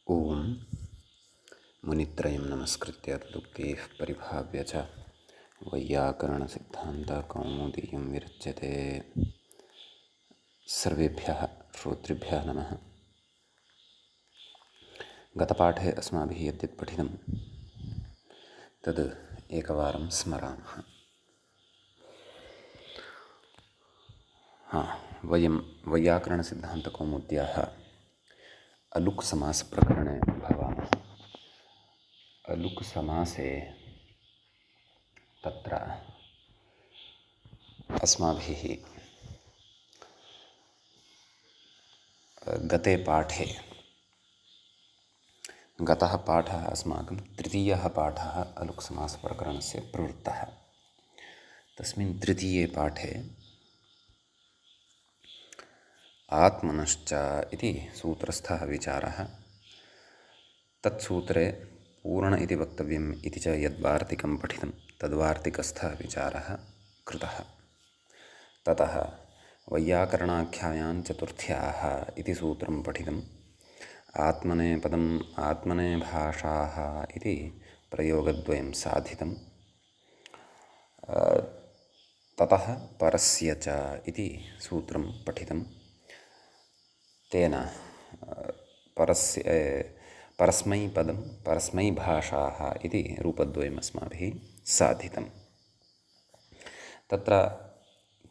ओम मुनित्रयं नमस्कृत्य तदुक्तैः परिभाव्य च वैयाकरणसिद्धान्तकौमुदीयं विरच्यते। सर्वेभ्यः श्रोतृभ्यः नमः। गतपाठे अस्माभिः यद्यत् पठितं तद् एकवारं स्मरामः। वयं वैयाकरणसिद्धान्तकौमुद्याः अलुक् समासप्रकरणे भवामः। अलुक् समासे तत्र अस्माभिः गते पाठे गतः पाठः अस्माकं तृतीयः पाठः अलुक् समासप्रकरणस्य प्रवृत्तः। तस्मिन् तृतीये पाठे आत्मनश्च इति सूत्रस्थः विचारः। तत्सूत्रे पूर्ण इति वक्तव्यम् इति च यद्वार्तिकं पठितं तद्वार्तिकस्थः विचारः कृतः। ततः वैयाकरणाख्यायां चतुर्थ्याः इति सूत्रं पठितम्। आत्मनेपदम् आत्मने भाषाः इति प्रयोगद्वयं साधितं। ततः परस्य च इति सूत्रं पठितं। तेन परस्मैपदं परस्मै भाषाः इति रूपद्वयम् अस्माभिः साधितं। तत्र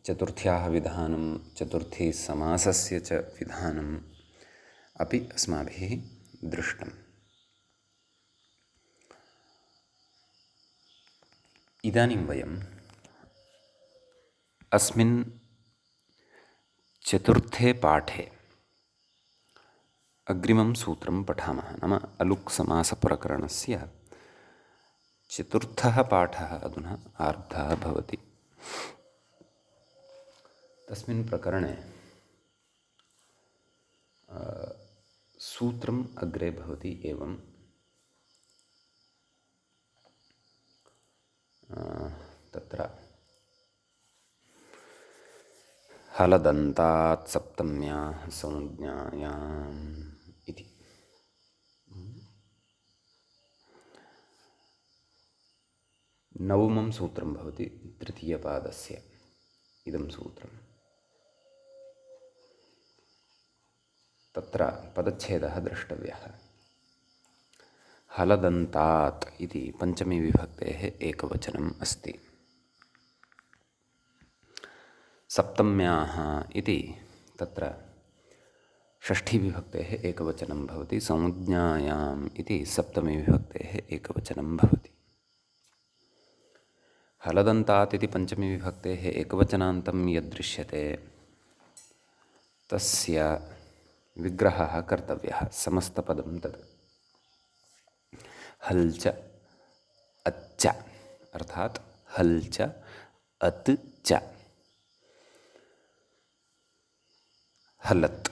चतुर्थ्याः विधानं चतुर्थी समासस्य च विधानम् अपि अस्माभिः दृष्टम्। इदानीं वयम् अस्मिन् चतुर्थे पाठे अग्रिमं सूत्रं पठामः। नाम अलुक् समासप्रकरणस्य चतुर्थः पाठः अधुना आरब्धः भवति। तस्मिन् प्रकरणे सूत्रम् अग्रे भवति एवं तत्र हलदन्तात् सप्तम्याः संज्ञायाम् इति। नवमं सूत्रं भवति तृतीयपादस्य इदं सूत्रम्। तत्र पदच्छेदः द्रष्टव्यः। हलदन्तात् इति पञ्चमी विभक्तेः एकवचनम् अस्ति। सप्तम्याः इति तत्र षष्ठी विभक्तेः एकवचनं भवति। संज्ञायाम् इति सप्तमी विभक्तेः एकवचनं भवति। हलदन्तात् इति पञ्चमी विभक्तेः एकवचनान्तं यदृश्यते तस्य विग्रहः कर्तव्यः। समस्तपदं तत् हल् च अच्च अर्थात् हल् च अत् च हलत्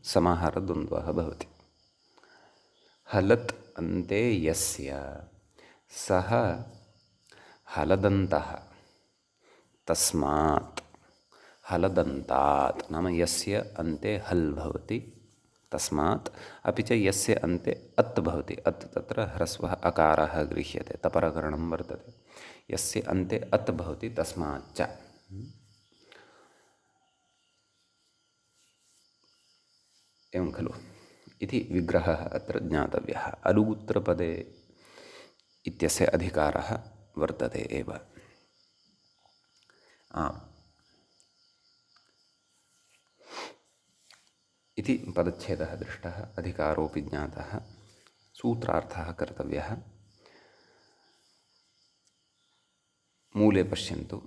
समाहारद्वन्द्वः भवति। हलत् अन्ते यस्य सः हलदन्तः तस्मात् हलदन्तात् नाम यस्य अन्ते हल् भवति तस्मात् अपि च यस्य अन्ते अत् भवति। अत् तत्र ह्रस्वः अकारः गृह्यते तपरकरणं वर्तते। यस्य अन्ते अत् भवति तस्माच्च एवं खलु इति विग्रहः अत्र ज्ञातव्यः। अलुगुत्रपदे इत्यस्य अधिकारः वर्तते एव। इति पदच्छेदः दृष्टः, अधिकारोऽपि ज्ञातः, सूत्रार्थः कर्तव्यः। मूले पश्यन्तु।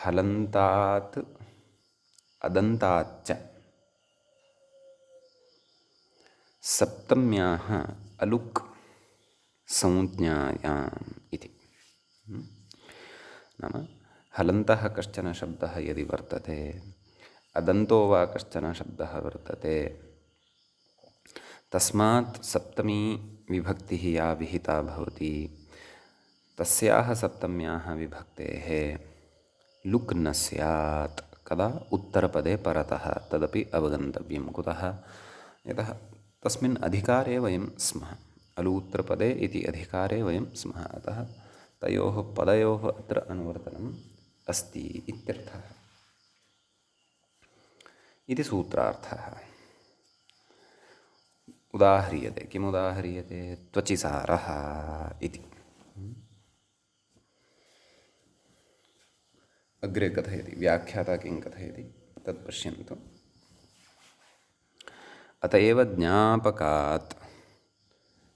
हलन्तात् अदन्ताच्च सप्तम्याः अलुक् संज्ञायाम् इति। नाम हलन्तः कश्चन शब्दः यदि वर्तते, अदन्तो वा कश्चन शब्दः वर्तते, तस्मात् सप्तमी विभक्तिः या विहिता भवति तस्याः सप्तम्याः विभक्तेः लुक् न स्यात्। कदा? उत्तरपदे परतः। तदपि अवगन्तव्यं। कुतः? यतः तस्मिन् अधिकारे वयं स्मः, अलूत्रपदे इति अधिकारे वयं स्मः, अतः तयोः पदयोः अत्र अनुवर्तनम् अस्ति इत्यर्थः इति सूत्रार्थः। उदाह्रियते, किम् उदाह्रियते? त्वचिसारः इति। अग्रे कथयति, व्याख्याता किं कथयति तत् पश्यन्तु। अत एव ज्ञापकात्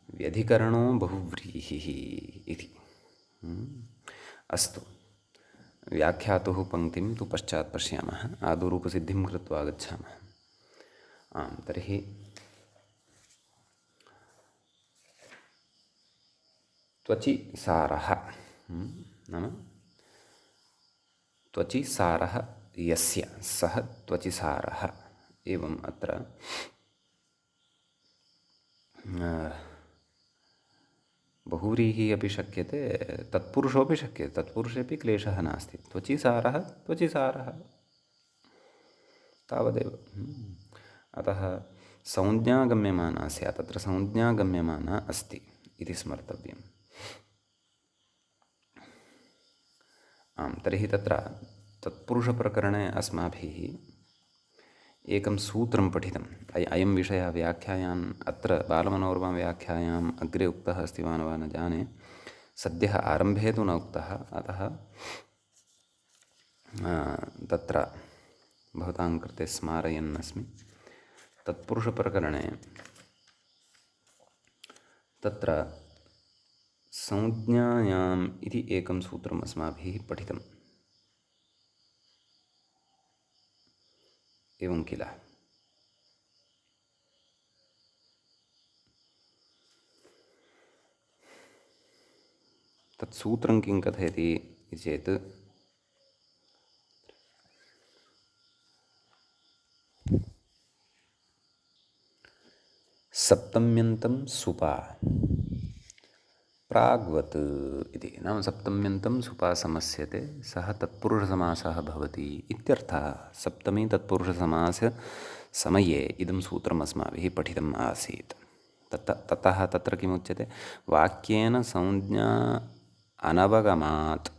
व्यधिकरणो बहुव्रीहिः इति। अस्तु, व्याख्यातुः पङ्क्तिं तु पश्चात् पश्यामः, आदौ रूपसिद्धिं कृत्वा गच्छामः। आं, तर्हि त्वचि सारः नाम त्वचि सारः यस्य, सः त्वचि सारः। एवम् अत्र बहुव्रीहिः अपि शक्यते, तत्पुरुषोऽपि शक्यते, तत्पुरुषेपि क्लेशः नास्ति। त्वचि सारः, त्वचि सारः तावदेव। अतः संज्ञा गम्यमाना स्यात्, अत्र संज्ञा गम्यमाना अस्ति इति स्मर्तव्यम्। आं, तर्हि तत्र तत्पुरुषप्रकरणे अस्माभिः एकं सूत्रं पठितम्। अयं विषयः व्याख्यायाम् अत्र बालमनोरमा व्याख्यायाम् अग्रे उक्तः अस्ति वा न वा न जाने, सद्यः आरम्भे तु न उक्तः, अतः तत्र भवतां कृते स्मारयन् अस्मि। तत्पुरुषप्रकरणे तत्र संज्ञायाम् इति एकं सूत्रम् अस्माभिः पठितम्। एवं किल? तत् सूत्रं किं कथयति इति चेत्, सप्तम्यन्तं सुपा प्राग्वत् इति। नाम सप्तम्यन्तं सुपा समस्यते, सः तत्पुरुषसमासः भवति इत्यर्थः। सप्तमी तत्पुरुषसमाससमये इदं सूत्रम् अस्माभिः पठितम् आसीत्। ततः तत्र किमुच्यते? वाक्येन संज्ञा अनवगमात्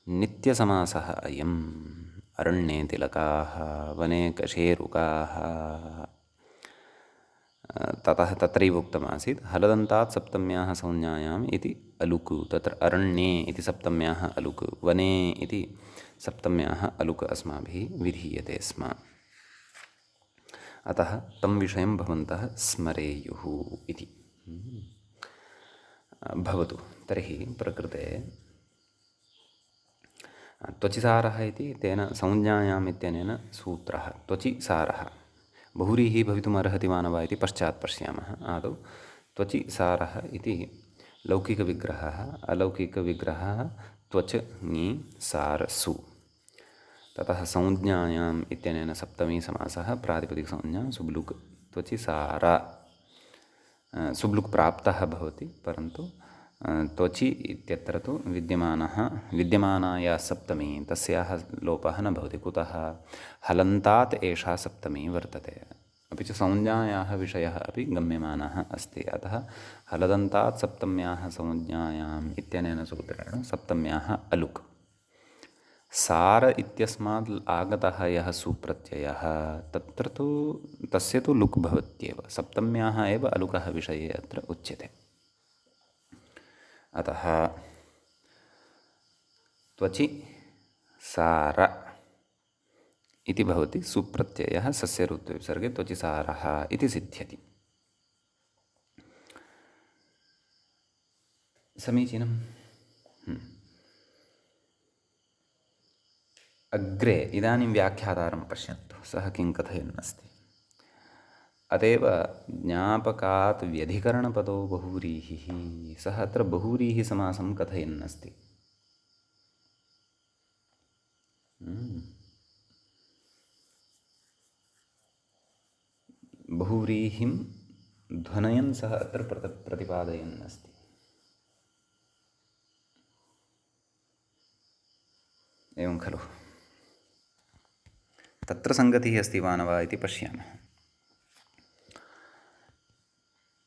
नित्यसमासः अयम्। अरण्ये तिलकाः, वने कशेरुकाः। ततः तत्रैव उक्तमासीत् हलदन्तात् सप्तम्याः संज्ञायाम् इति अलुक्, तत्र अरण्ये इति सप्तम्याः अलुक्, वने इति सप्तम्याः अलुक् अस्माभिः विधीयते स्म। अतः तं विषयं भवन्तः स्मरेयुः इति। भवतु तर्हि प्रकृते त्वचिसारः इति तेन संज्ञायाम् इत्यनेन सूत्रः त्वचिसारः बहुव्रीहिः भवितुमर्हति वा न वा इति पश्चात् पश्यामः। आदौ त्वचि सारः इति लौकिकविग्रहः, अलौकिकविग्रहः त्वच ङि सारसु। ततः संज्ञायाम् इत्यनेन सप्तमी समासः, प्रातिपदिकसंज्ञा सुब्लुक्, त्वचि सार सुब्लुक् प्राप्तः भवति, परन्तु त्वचि इत्यत्र तु विद्यमाना या सप्तमी तस्याः लोपः न भवति। कुतः? हलन्तात् एषा सप्तमी वर्तते, अपि च संज्ञायाः विषयः अपि गम्यमानः अस्ति। अतः हलदन्तात् सप्तम्याः संज्ञायाम् इत्यनेन सूत्रेण सप्तम्याः अलुक्। सार इत्यस्मात् आगतः यः सुप्रत्ययः तत्र तु तस्य तु लुक् भवत्येव, सप्तम्याः एव अलुकः विषये अत्र उच्यते। अतः त्वचि सार इति भवति सुप्रत्ययः सस्यऋत्विसर्गे त्वचि सारः इति सिद्ध्यति। समीचीनम्। अग्रे इदानीं व्याख्यातारं पश्यन्तु, सः किं कथयन् अस्ति। अतएव ज्ञापकात् व्यधिकरणपदो बहुव्रीहिः, सः अत्र बहुव्रीहिसमासं कथयन् अस्ति। बहुव्रीहिं ध्वनयन् सः अत्र प्रतिपादयन् अस्ति। एवं खलु? तत्र सङ्गतिः अस्ति वा न वा इति पश्यामः।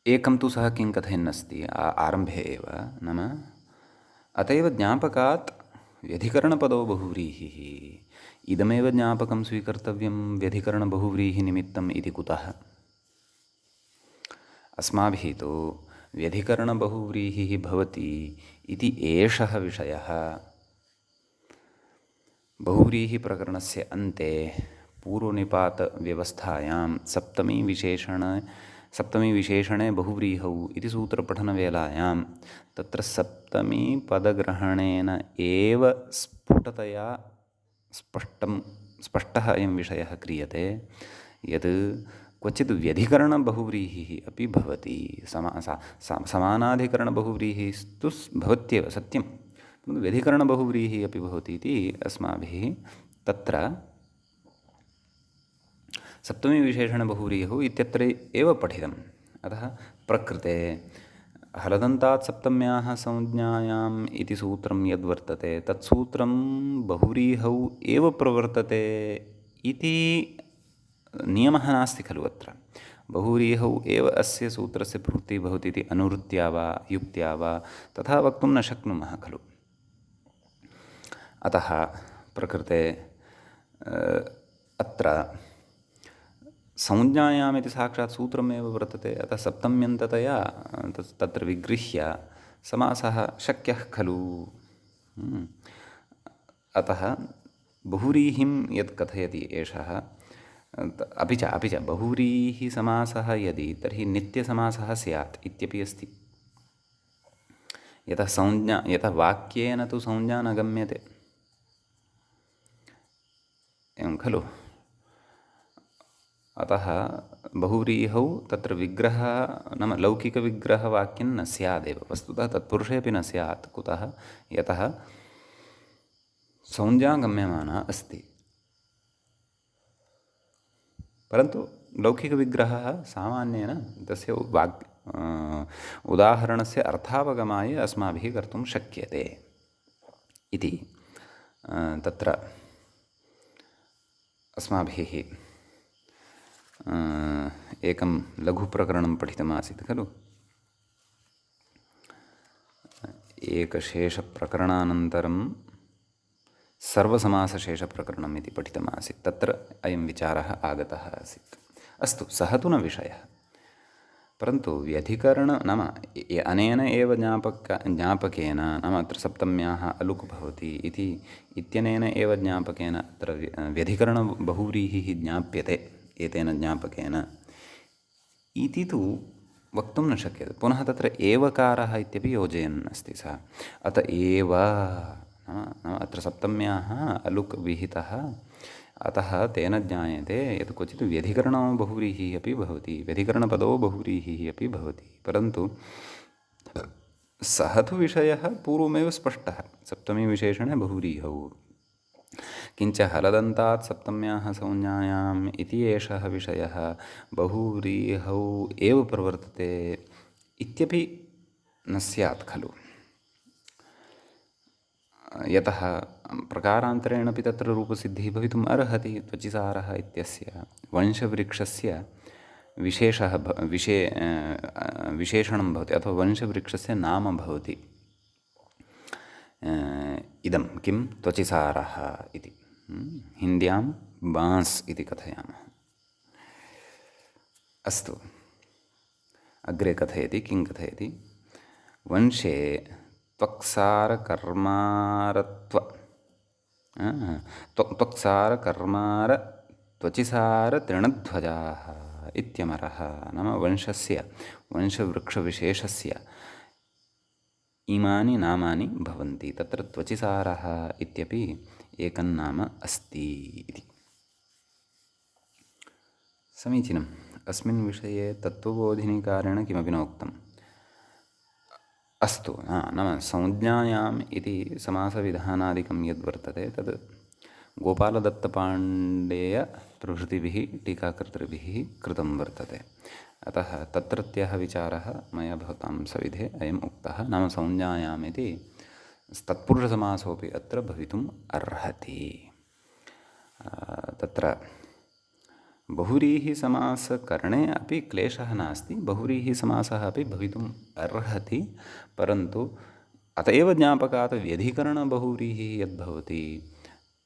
एकं तु सः किं कथयन्नस्ति आरम्भे एव, नाम अत एव ज्ञापकात् व्यधिकरणपदो बहुव्रीहिः, इदमेव ज्ञापकं स्वीकर्तव्यं व्यधिकरणबहुव्रीहिनिमित्तम् इति कुतः? अस्माभिः तु व्यधिकरणबहुव्रीहिः भवति इति एषः विषयः बहुव्रीहिप्रकरणस्य अन्ते पूर्वनिपातव्यवस्थायां सप्तमीविशेषणे बहुव्रीहौ इति सूत्रपठनवेलायां तत्र सप्तमीपदग्रहणेन एव स्फुटतया स्पष्टः अयं विषयः क्रियते यत् क्वचित् व्यधिकरणबहुव्रीहिः अपि भवति। समानाधिकरणबहुव्रीहिस्तु भवत्येव सत्यं, परन्तु व्यधिकरणबहुव्रीहिः अपि भवति इति अस्माभिः तत्र सप्तमीविशेषणबहुव्रीहौ इत्यत्र एव पठितम्। अतः प्रकृते हलदन्तात् सप्तम्याः संज्ञायाम् इति सूत्रं यद्वर्तते तत्सूत्रं बहुव्रीहौ एव प्रवर्तते इति नियमः नास्ति खलु। अत्र बहुव्रीहौ एव अस्य सूत्रस्य प्रवृत्तिः भवति इति अनुवृत्त्या वा युक्त्या वा तथा वक्तुं न शक्नुमः खलु। अतः प्रकृते अत्र संज्ञायामिति साक्षात् सूत्रमेव वर्तते, अतः सप्तम्यन्ततया तत्र विगृह्य समासः शक्यः खलु। अतः बहुव्रीहिं यत् कथयति एषः, अपि च बहुव्रीहिसमासः यदि तर्हि नित्यसमासः स्यात् इत्यपि अस्ति। यतः वाक्येन तु संज्ञा न गम्यते, एवं खलु। अतः बहुव्रीहौ तत्र विग्रहः नाम लौकिकविग्रहवाक्यं न स्यादेव, वस्तुतः तत्पुरुषेऽपि न स्यात्। कुतः? यतः संज्ञा गम्यमाना अस्ति, परन्तु लौकिकविग्रहः सामान्येन तस्य उदाहरणस्य अर्थावगमाय अस्माभिः कर्तुं शक्यते इति तत्र अस्माभिः एकं लघुप्रकरणं पठितमासीत् खलु। एकशेषप्रकरणानन्तरं सर्वसमासशेषप्रकरणम् इति पठितमासीत्, तत्र अयं विचारः आगतः आसीत्। अस्तु, सः तु न विषयः, परन्तु व्यधिकरण नाम अनेन एव ज्ञापकेन नाम अत्र सप्तम्याः अलुक् भवति इत्यनेन एव ज्ञापकेन अत्र व्यधिकरणबहुव्रीहिः ज्ञाप्यते एतेन ज्ञापकेन इति तु वक्तुं न शक्यते। पुनः तत्र एवकारः इत्यपि योजयन् अस्ति सः। अत एव नाम अत्र सप्तम्याः अलुक् विहितः, अतः तेन ज्ञायते यत् क्वचित् व्यधिकरणो बहुव्रीहिः अपि भवति, व्यधिकरणपदो बहुव्रीहिः अपि भवति। परन्तु सः तु विषयः पूर्वमेव स्पष्टः, सप्तमीविशेषणे बहुव्रीहौ। किञ्च हलदन्तात् सप्तम्याः संज्ञायाम् इति एषः विषयः बहुव्रीहौ एव प्रवर्तते इत्यपि न स्यात् खलु। यतः प्रकारान्तरेणापि तत्र रूपसिद्धिः भवितुम् अर्हति। त्वचिसारः इत्यस्य वंशवृक्षस्य विशेषणं भवति अथवा वंशवृक्षस्य नाम भवति इदं किं त्वचिसारः इति। हिन्द्यां बांस् इति कथयामः। अस्तु, अग्रे कथयति, किं कथयति? वंशे त्वक्सारकर्मार त्वचिसारतृणध्वजाः इत्यमरः। नाम वंशवृक्षविशेषस्य इमानि नामानि भवन्ति। तत्र त्वचिसारः इत्यपि एकन्नाम अस्ति इति। समीचीनम्। अस्मिन् विषये तत्त्वबोधिनीकारेण किमपि न उक्तम्। अस्तु, नाम संज्ञायाम् इति समासविधानादिकं यद्वर्तते तद् गोपालदत्तपाण्डेयप्रभृतिभिः टीकाकर्तृभिः कृतं वर्तते। अतः तत्रत्यः विचारः मया भवतां सविधे अयम् उक्तः। नाम संज्ञायाम् इति तत्पुरुषसमासोऽपि अत्र भवितुम् अर्हति। तत्र बहुव्रीहिसमासकरणे अपि क्लेशः नास्ति, बहुव्रीहिसमासः अपि भवितुम् अर्हति, परन्तु अत एव ज्ञापकात् व्यधिकरणबहुव्रीहिः यद्भवति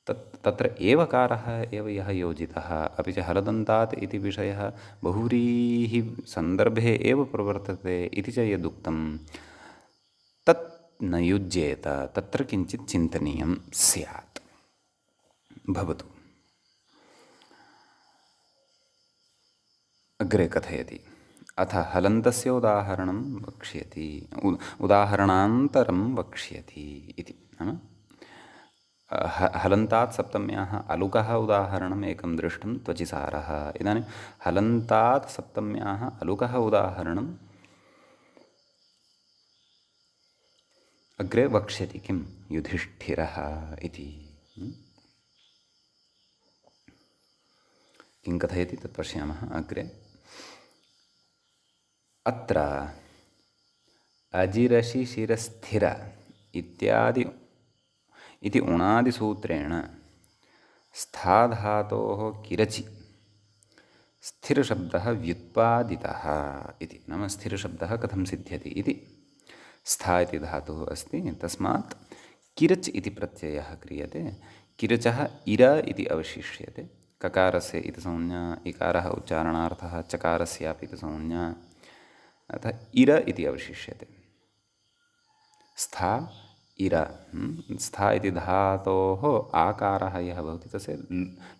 तत्र एवकारः एव यः योजितः, अपि च हलदन्तात् इति विषयः बहुव्रीहिसन्दर्भे एव प्रवर्तते इति च यदुक्तं तत् न युज्येत, तत्र किञ्चित् चिन्तनीयं स्यात्। भवतु। अग्रे कथयति। अथ हलन्तस्य उदाहरणं वक्ष्यति, उदाहरणान्तरं वक्ष्यति इति। नाम हलन्तात् सप्तम्याः अलुकः उदाहरणम् एकं दृष्टं त्वचिसारः। इदानीं हलन्तात् सप्तम्याः अलुकः उदाहरणम् अग्रे वक्ष्यति किं युधिष्ठिरः इति। किं कथयति तत् पश्यामः अग्रे। अत्र अजिरशिशिरस्थिर इत्यादि इति उणादिसूत्रेण स्थाधातोः किरचि स्थिरशब्दः व्युत्पादितः इति। नाम स्थिरशब्दः कथं सिद्ध्यति इति। स्था इति धातुः अस्ति, तस्मात् किरच् इति प्रत्ययः क्रियते। किरचः इर इति अवशिष्यते। ककारस्य इति संज्ञा, इकारः उच्चारणार्थः, चकारस्यापि इति संज्ञा, अतः इर इति अवशिष्यते। स्था इर। स्था इति धातोः आकारः यः भवति तस्य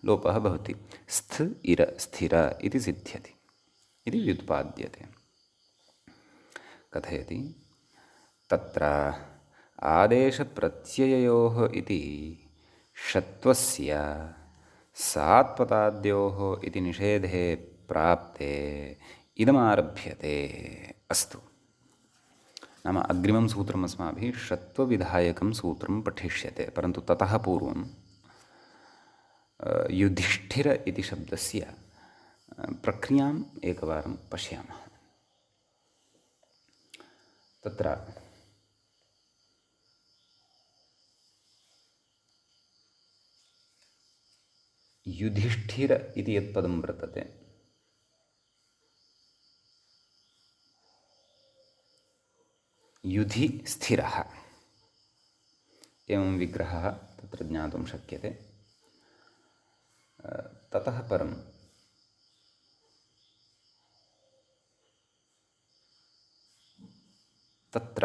लोपः भवति। स्थ इर स्थिर इति सिद्ध्यति, इति व्युत्पाद्यते। कथयति। तत्र आदेशप्रत्यययोः इति षत्वस्य सात्पदाद्योः इति निषेधे प्राप्ते इदमारभ्यते। अस्तु। नाम अग्रिमं सूत्रम् अस्माभिः षत्वविधायकं सूत्रं पठिष्यते, परन्तु ततः पूर्वं युधिष्ठिर इति शब्दस्य प्रक्रियाम् एकवारं पश्यामः। तत्र युधिष्ठिर इति यत्पदं वर्तते, युधि स्थिरः एवं विग्रहः तत्र ज्ञातुं शक्यते। ततः परं तत्र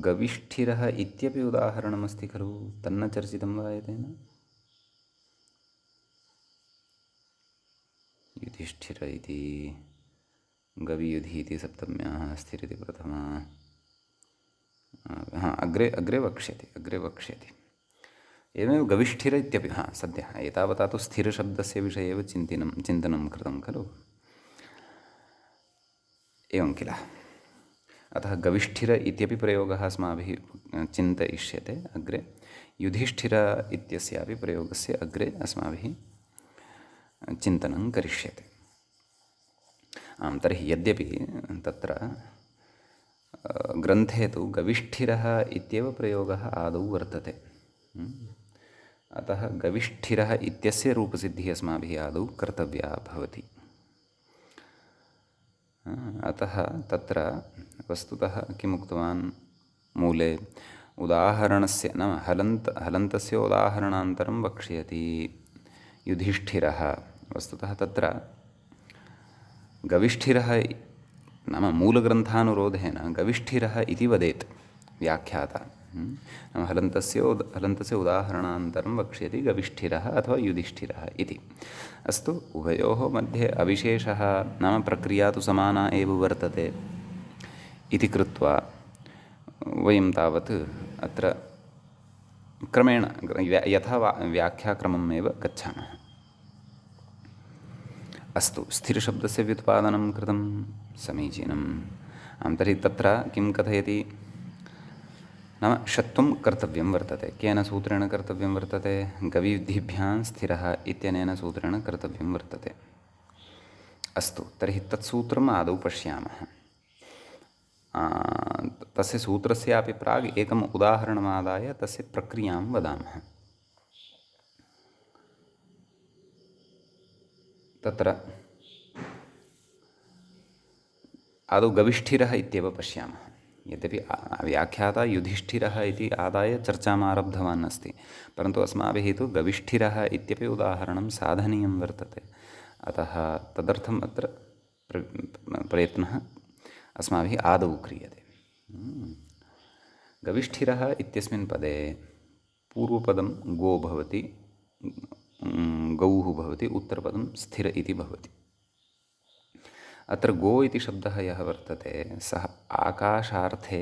गविष्ठिरः इत्यपि उदाहरणमस्ति खलु, तन्न चर्चितं वा एतेन? युधिष्ठिर इति गवियुधि इति सप्तम्याः, स्थिर इति प्रथमा। अग्रे वक्ष्यति। एवमेव गविष्ठिर इत्यपि सद्यः एतावता तु स्थिरशब्दस्य विषये एव चिन्तनं कृतं खलु। एवं किल। अतः गविष्ठिर इत्यपि प्रयोगः अस्माभिः चिन्तयिष्यते अग्रे। युधिष्ठिर इत्यस्यापि प्रयोगस्य अग्रे अस्माभिः चिन्तनं करिष्यते। तर्हि यद्यपि तत्र ग्रन्थे तु गविष्ठिरः इत्येव प्रयोगः आदौ वर्तते, अतः गविष्ठिरः इत्यस्य रूपसिद्धिः अस्माभिः आदौ कर्तव्या भवति। अतः तत्र वस्तुतः किमुक्तवान् मूले उदाहरणस्य, नाम हलन्तस्य उदाहरणान्तरं वक्ष्यति युधिष्ठिरः। वस्तुतः तत्र गविष्ठिरः नाम मूलग्रन्थानुरोधेन गविष्ठिरः इति वदेत् व्याख्याता। नाम हलन्तस्य उदाहरणान्तरं वक्ष्यति गविष्ठिरः अथवा युधिष्ठिरः इति। अस्तु, उभयोः मध्ये अविशेषः नाम प्रक्रिया तु समाना एव वर्तते इति कृत्वा वयं तावत् अत्र क्रमेण यथा व्याख्याक्रमम् एव गच्छामः। अस्तु, स्थिरशब्दस्य व्युत्पादनं कृतं, समीचीनम्। तर्हि तत्र किं कथयति? नाम षत्वं कर्तव्यं वर्तते। केन सूत्रेण कर्तव्यं वर्तते? गवियुधिभ्यां स्थिरः इत्यनेन सूत्रेण कर्तव्यं वर्तते। अस्तु, तर्हि तत्सूत्रम् आदौ पश्यामः। तस्य सूत्रस्यापि प्राग् एकम् उदाहरणमादाय तस्य प्रक्रियां वदामः। तत्र आदौ गविष्ठिरः इत्येव पश्यामः। यद्यपि व्याख्याता युधिष्ठिरः इति आदाय चर्चाम् आरब्धवान् अस्ति, परन्तु अस्माभिः तु गविष्ठिरः इत्यपि उदाहरणं साधनीयं वर्तते। अतः तदर्थम् अत्र प्रयत्नः अस्माभिः आदौ क्रियते। गविष्ठिरः इत्यस्मिन् पदे पूर्वपदं गो भवति, गौः भवति, उत्तरपदं स्थिर इति भवति। अत्र गो इति शब्दः यः वर्तते सः आकाशार्थे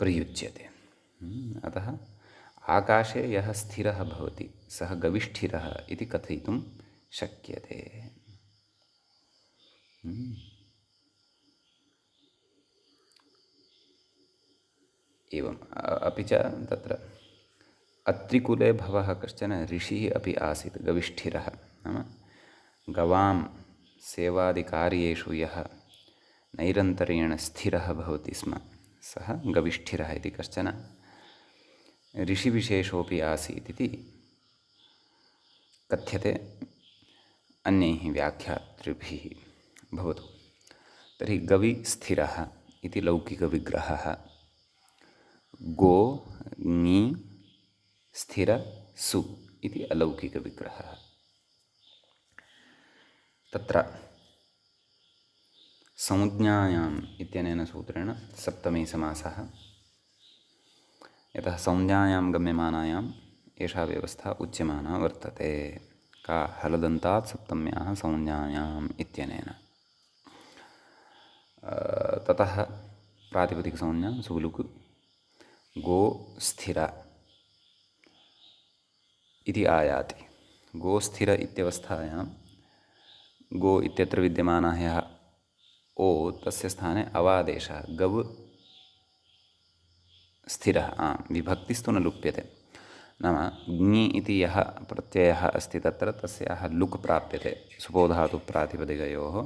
प्रयुज्यते। अतः आकाशे यः स्थिरः भवति सः गविष्ठिरः इति कथयितुं शक्यते। एवम् अपि च तत्र अत्रिकुले भवः कश्चन ऋषिः अपि आसीत् गविष्ठिरः, नाम गवां सेवादिकार्येषु यः नैरन्तर्येण स्थिरः भवति स्म सः गविष्ठिरः इति कश्चन ऋषिविशेषोऽपि आसीत् इति कथ्यते अन्यैः व्याख्यातृभिः। भवतु तर्हि गविस्थिरः इति लौकिकविग्रहः, गो ङी स्थिर सु इति अलौकिकविग्रहः। तत्र संज्ञायाम् इत्यनेन सूत्रेण सप्तमी समासः। यतः संज्ञायां गम्यमानायाम् एषा व्यवस्था उच्यमाना वर्तते। का हलदन्तात् सप्तम्याः संज्ञायाम् इत्यनेन। ततः प्रातिपदिकसंज्ञा सुलुक् गो स्थिर इति आयाति। गोस्थिर इत्यवस्थायां गो इत्यत्र विद्यमानः यः ओ तस्य स्थाने अवादेशः गव् स्थिरः। विभक्तिस्तु न लुप्यते, नाम ङि इति यः प्रत्ययः अस्ति तत्र तस्याः लुक् प्राप्यते सुपोधातु प्रातिपदिकयोः,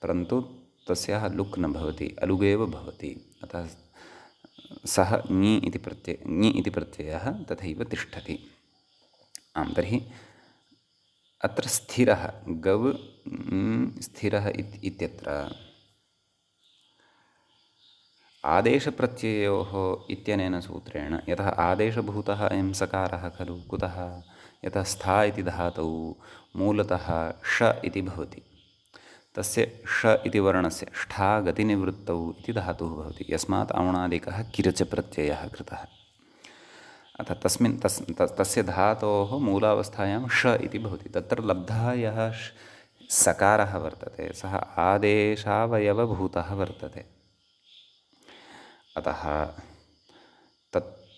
परन्तु तस्याः लुक् न भवति, अलुगेव भवति। अतः सः ङि इति प्रत्ययः तथैव तिष्ठति। तर्हि अत्र स्थिरः गव् स्थिरः इत्यत्र आदेशप्रत्ययोः इत्यनेन सूत्रेण, यतः आदेशभूतः अयं सकारः खलु, कुतः, यतः स्था इति धातौ मूलतः ष इति भवति, तस्य ष इति वर्णस्य ष्ठा गतिनिवृत्तौ इति धातुः भवति, यस्मात् औणादिकः किरच प्रत्ययः कृतः। अतः तस्य धातोः मूलावस्थायां ष इति भवति। तत्र लब्धः यः सकारः वर्तते सः आदेशावयवभूतः वर्तते। अतः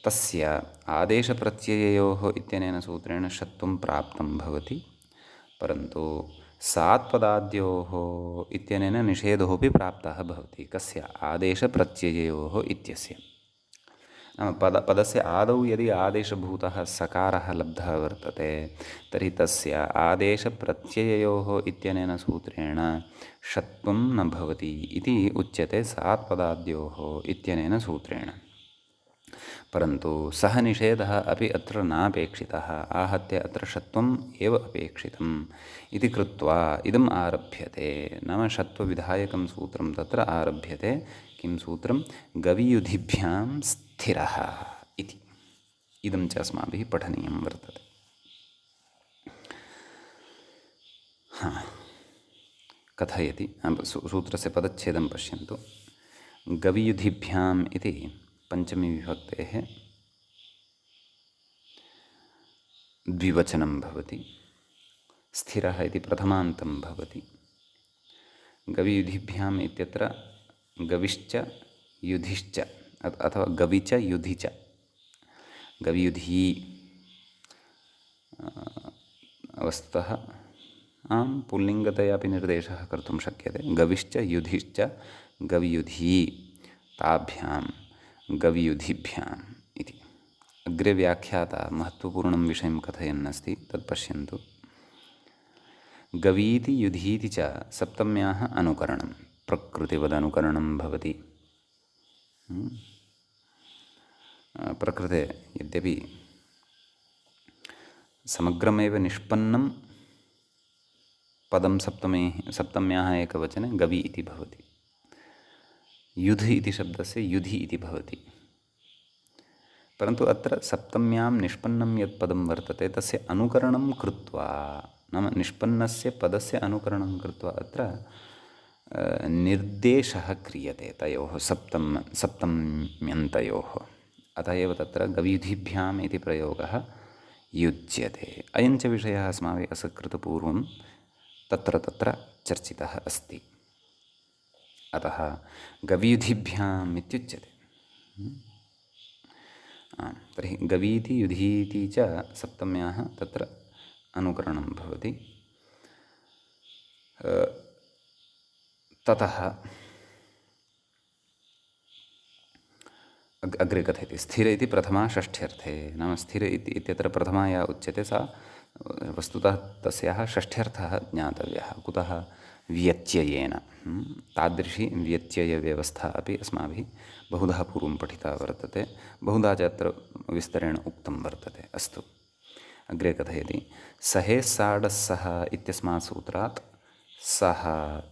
तस्य आदेशप्रत्यययोः इत्यनेन सूत्रेण षत्वं प्राप्तं भवति, परन्तु सात्पदाद्योः इत्यनेन निषेधोऽपि प्राप्तः भवति। कस्य? आदेशप्रत्यययोः इत्यस्य। नाम पदस्य आदौ यदि आदेशभूतः सकारः लब्धः वर्तते तर्हि तस्य आदेशप्रत्यययोः इत्यनेन सूत्रेण षत्वं न भवति इति उच्यते सात्पदाद्योः इत्यनेन सूत्रेण। परन्तु सः निषेधः अपि अत्र नापेक्षितः, आहत्य अत्र षत्वम् एव अपेक्षितम् इति कृत्वा इदम् आरभ्यते। नाम षत्वविधायकं सूत्रं तत्र आरभ्यते। किं सूत्रं? गवियुधिभ्यां स्थिरः इति। इदं च अस्माभिः पठनीयं वर्तते। कथयति सूत्रस्य पदच्छेदं पश्यन्तु। गवियुधिभ्याम् इति पञ्चमी विभक्तेः द्विवचनं भवति। स्थिरः इति प्रथमान्तं भवति। गवियुधिभ्याम् इत्यत्र गविश्च युधिश्च अथवा गवि च युधि च, गवियुधि वस्तुतः पुल्लिङ्गतया अपि निर्देशः कर्तुं शक्यते। गविश्च युधिश्च गवियुधि ताभ्यां गवियुधिभ्याम् इति। अग्रे व्याख्याता महत्त्वपूर्णं विषयं कथयन्नस्ति, तत् पश्यन्तु। गवीति युधीति च सप्तम्याः अनुकरणं, प्रकृतिवदनुकरणं भवति। प्रकृते यद्यपि समग्रमेव निष्पन्नं पदं सप्तम्याः एकवचने गवि इति भवति। युध् इति शब्दस्य युधि इति भवति। परन्तु अत्र सप्तम्यां निष्पन्नं यत् पदं वर्तते तस्य अनुकरणं कृत्वा, नाम निष्पन्नस्य पदस्य अनुकरणं कृत्वा अत्र निर्देशः क्रियते तयोः सप्तम्यन्तयोः। अतः एव तत्र गवीधिभ्याम् इति प्रयोगः युज्यते। अयञ्च विषयः अस्माभिः असकृतपूर्वं तत्र तत्र चर्चितः अस्ति। अतः गवीधिभ्याम् इत्युच्यते। तर्हि गवीति युधीति च सप्तम्याः तत्र अनुकरणं भवति। ततः अग्रे कथयति स्थिर इति प्रथमा षष्ठ्यर्थे। नाम स्थिर इत्यत्र प्रथमा या उच्यते सा वस्तुतः तस्याः षष्ठ्यर्थः ज्ञातव्यः। कुतः? व्यत्ययेन। तादृशी व्यत्ययव्यवस्था अपि अस्माभिः बहुधा पूर्वं पठिता वर्तते, बहुधा च अत्र विस्तरेण उक्तं वर्तते। अस्तु, अग्रे कथयति सहेस्साडस्सः इत्यस्मात् सूत्रात् सः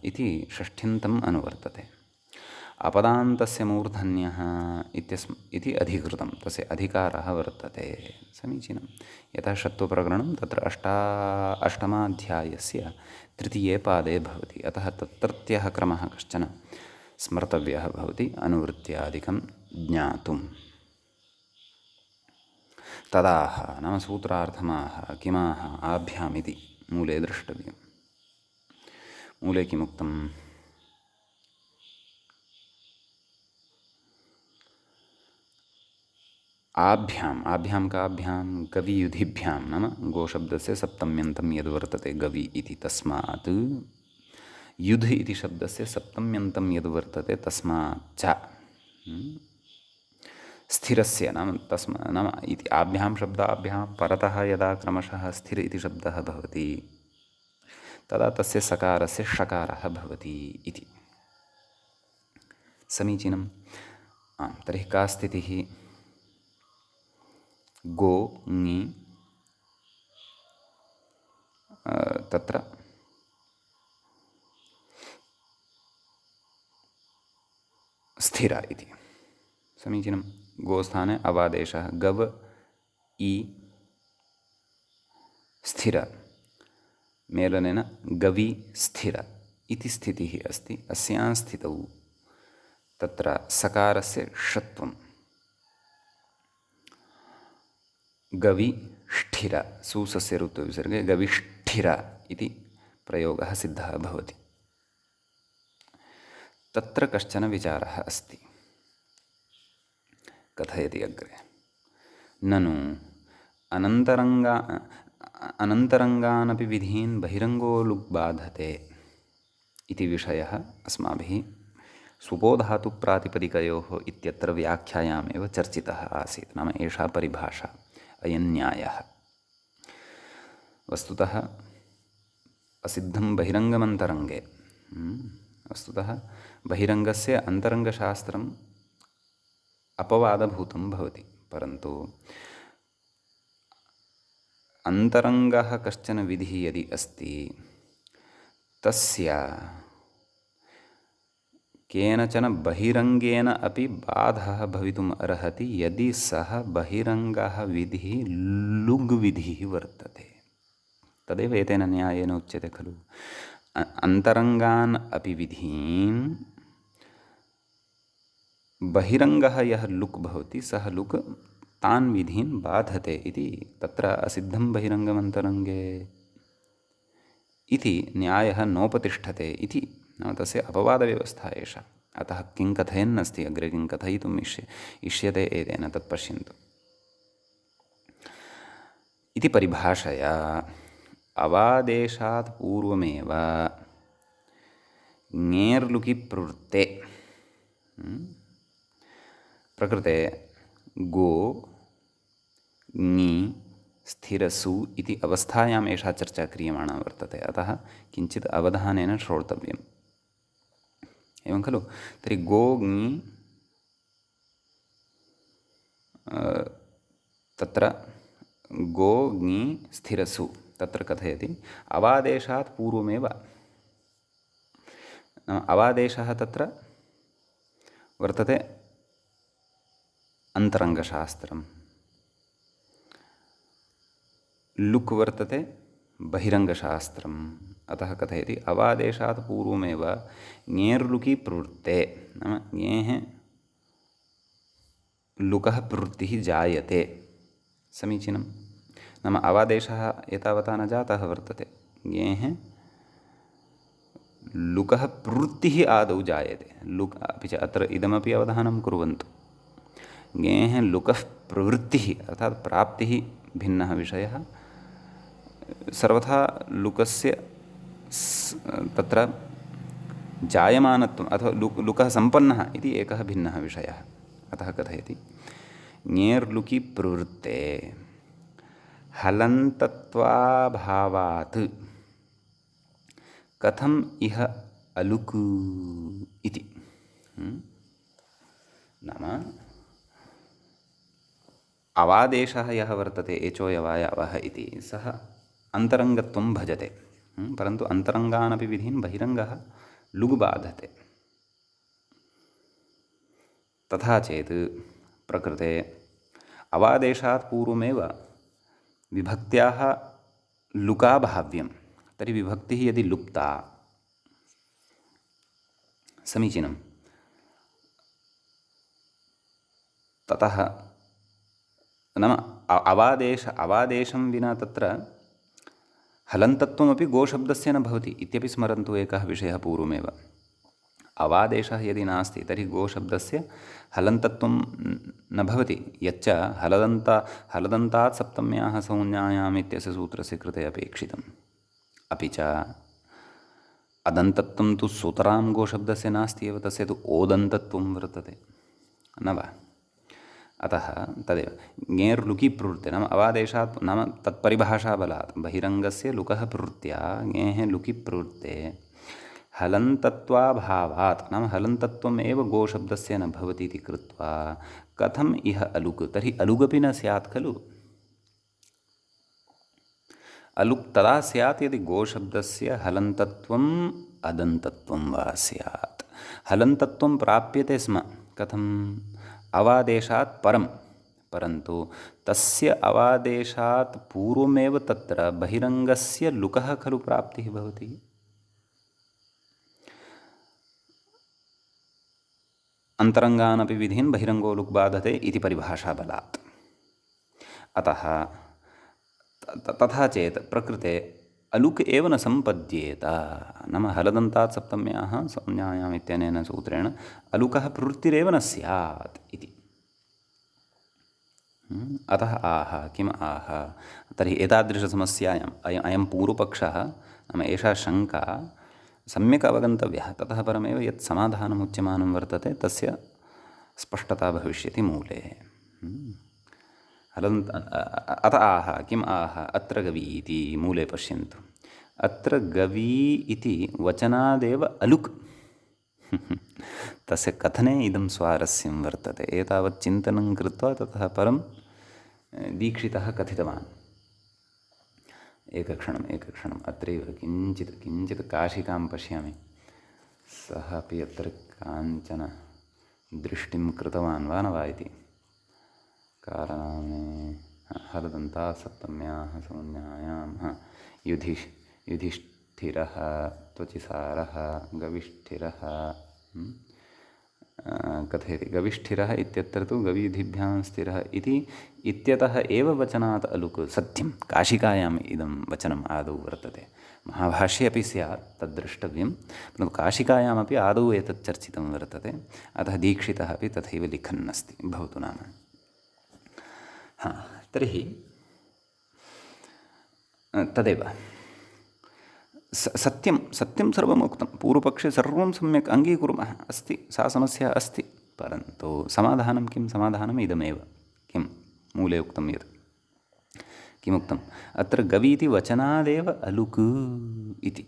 इति षष्ठ्यन्तम् अनुवर्तते। अपदान्तस्य मूर्धन्यः इति अधिकृतं, तस्य अधिकारः वर्तते। समीचीनं। यतः षत्वप्रकरणं तत्र अष्टमाध्यायस्य तृतीये पादे भवति। अतः तत्रत्यः क्रमः कश्चन स्मर्तव्यः भवति अनुवृत्त्यादिकं ज्ञातुं। तदाह नाम सूत्रार्थमाः किमाः आभ्याम् इति मूले द्रष्टव्यं। मूले किमुक्तम्? आभ्यां काभ्यां गवियुधिभ्यां, नाम गोशब्दस्य सप्तम्यन्तं यद्वर्तते गवि इति तस्मात्, युध् इति शब्दस्य सप्तम्यन्तं यद्वर्तते तस्माच्च, स्थिरस्य नाम इति आभ्यां शब्दाभ्यां परतः यदा क्रमशः स्थिर इति शब्दः भवति तदा तस्य सकारस्य षकारः भवति इति। समीचीनं। तर्हि का स्थितिः? गो ङि तत्र स्थिर इति। समीचीनं। गोस्थाने अवादेशः गव इ स्थिर मेलनेन गवि स्थिर इति स्थितिः अस्ति। अस्यां स्थितौ तत्र सकारस्य षत्वं गविष्ठिर, सूसस्य ऋत्वविसर्गे गविष्ठिर इति प्रयोगः सिद्धः भवति। तत्र कश्चन विचारः अस्ति। कथयति अग्रे ननु अनन्तरङ्गानपि विधीन् बहिरङ्गो लुग् बाधते इति विषयः अस्माभिः सुपोधातुप्रातिपदिकयोः इत्यत्र व्याख्यायामेव चर्चितः आसीत्। नाम एषा परिभाषा, अयं न्यायः। वस्तुतः असिद्धं बहिरङ्गमन्तरङ्गे, वस्तुतः बहिरङ्गस्य अन्तरङ्गशास्त्रम् अपवादभूतं भवति, परन्तु अन्तरङ्गः कश्चन विधिः यदि अस्ति तस्य केनचन बहिरङ्गेन अपि बाधः भवितुम् अर्हति यदि सः बहिरङ्गः विधिः लुग् विधिः वर्तते। तदेव एतेन न्यायेन उच्यते खलु, अन्तरङ्गान् अपि विधीन् बहिरङ्गः यः लुक् भवति सः लुक् तान् विधीन् बाधते इति। तत्र असिद्धं बहिरङ्गमन्तरङ्गे इति न्यायः नोपतिष्ठते इति, नाम तस्य अपवादव्यवस्था एषा। अतः किं कथयन्नस्ति, अग्रे किं कथयितुम् इष्यते एतेन तत् पश्यन्तु इति परिभाषया। अवादेशात् पूर्वमेव ङेर्लुकि प्रवृत्ते प्रकृते गो ङि स्थिरसु इति अवस्थायाम् एषा चर्चा क्रियमाणा वर्तते। अतः किञ्चित् अवधानेन श्रोतव्यम्। एवं खलु? तर्हि गो ङि तत्र गो ङि स्थिरसु तत्र कथयति अवादेशात् पूर्वमेव अवादेशः तत्र वर्तते अन्तरङ्गशास्त्रं, लुक् वर्तते बहिरङ्गशास्त्रम्। अतः कथयति अवादेशात् पूर्वमेव ङेर्लुकि प्रवृत्ते, नाम ङेः लुकः प्रवृत्तिः जायते। समीचीनं। नाम अवादेशः एतावता न जातः वर्तते, ङेः लुकः प्रवृत्तिः आदौ जायते। लुक् अपि च अत्र इदमपि अवधानं कुर्वन्तु, ङेः लुकः प्रवृत्तिः अर्थात् प्राप्तिः भिन्नः विषयः। सर्वथा लुकस्य तत्र जायमानत्वम् अथवा लुकः सम्पन्नः इति एकः भिन्नः विषयः। अतः कथयति ङेर्लुकि प्रवृत्ते हलन्तत्वाभावात् कथम् इह अलुक् इति। नाम अवादेशः यः वर्तते एचोयवायावः इति, सः अन्तरङ्गत्वं भजते, परन्तु अन्तरङ्गानपि विधीन् बहिरङ्गः लुग् बाधते। तथा चेत् प्रकृते अवादेशात् पूर्वमेव विभक्त्याः लुकाभाव्यं, तर्हि विभक्तिः यदि लुप्ता, समीचीनं, ततः नाम अवादेशं विना तत्र हलन्तत्वमपि गोशब्दस्य न भवति इत्यपि स्मरन्तु एकः विषयः पूर्वमेव। अवादेशः यदि नास्ति तर्हि गोशब्दस्य हलन्तत्वं न भवति, यच्च हलदन्तात् सप्तम्याः संज्ञायाम् इत्यस्य सूत्रस्य कृते अपेक्षितम्। अपि च अदन्तत्वं तु सुतरां गोशब्दस्य नास्ति एव, तस्य तु ओदन्तत्वं वर्तते, न वा? अतः तदेव ङेर्लुकि प्रवृत्ते नाम अवादेशात् नाम तत्परिभाषाबलात् बहिरङ्गस्य लुकः प्रवृत्त्या ङेः लुकि प्रवृत्ते हलन्तत्वाभावात् नाम हलन्तत्वम् एव गोशब्दस्य न भवति इति कृत्वा कथम् इह अलुक्, तर्हि अलुगपि न स्यात् खलु। अलुक् तदा स्यात् यदि गोशब्दस्य हलन्तत्वम् अदन्तत्वं वा स्यात्। हलन्तत्वं प्राप्यते स्म, कथम्? अवादेशात् परं, परन्तु तस्य अवादेशात् पूर्वमेव तत्र बहिरङ्गस्य लुकः खलु प्राप्तिः भवति। अन्तरङ्गानपि विधीन् बहिरङ्गो लुक् बाधते इति परिभाषाबलात्। अतः तथा चेत् प्रकृते अलुक् एव न सम्पद्येत, नाम हलदन्तात् सप्तम्याः संज्ञायाम् इत्यनेन सूत्रेण अलुकः प्रवृत्तिरेव न स्यात् इति। अतः आह किम् आह, तर्हि एतादृशसमस्यायाम् अयं पूर्वपक्षः नाम एषा शङ्का सम्यक् अवगन्तव्यः। ततः परमेव यत् समाधानम् उच्यमानं वर्तते तस्य स्पष्टता भविष्यति मूले। अत आह किम् आह अत्र गवी इति मूले पश्यन्तु। अत्र गवी इति वचनादेव अलुक् तस्य कथने इदं स्वारस्यं वर्तते। एतावत् चिन्तनं कृत्वा ततः परं दीक्षितः कथितवान्। एकक्षणम् अत्रैव किञ्चित् काशिकां पश्यामि। सः अपि अत्र काञ्चन दृष्टिं कृतवान् वा न वा इति। कारणानि हलदन्तात् सप्तम्याः संज्ञायां युधिष्ठिरः त्वचिसारः गविष्ठिरः कथयति। गविष्ठिरः इत्यत्र तु गवीधिभ्यां स्थिरः इति इत्यतः एव वचनात् अलुक् सत्यं। काशिकायाम् इदं वचनम् आदौ वर्तते, महाभाष्ये अपि स्यात् तद्द्रष्टव्यं, परन्तु काशिकायामपि आदौ एतत् चर्चितं वर्तते। अतः दीक्षितः अपि तथैव लिखन् अस्ति। भवतु नाम। तर्हि तदेव सत्यं सर्वम् उक्तं। पूर्वपक्षे सर्वं सम्यक् अङ्गीकुर्मः, अस्ति, सा समस्या अस्ति, परन्तु समाधानं किं? समाधानम् इदमेव। किं मूले उक्तं यत् किमुक्तम्? अत्र गवीति वचनादेव अलुक् इति।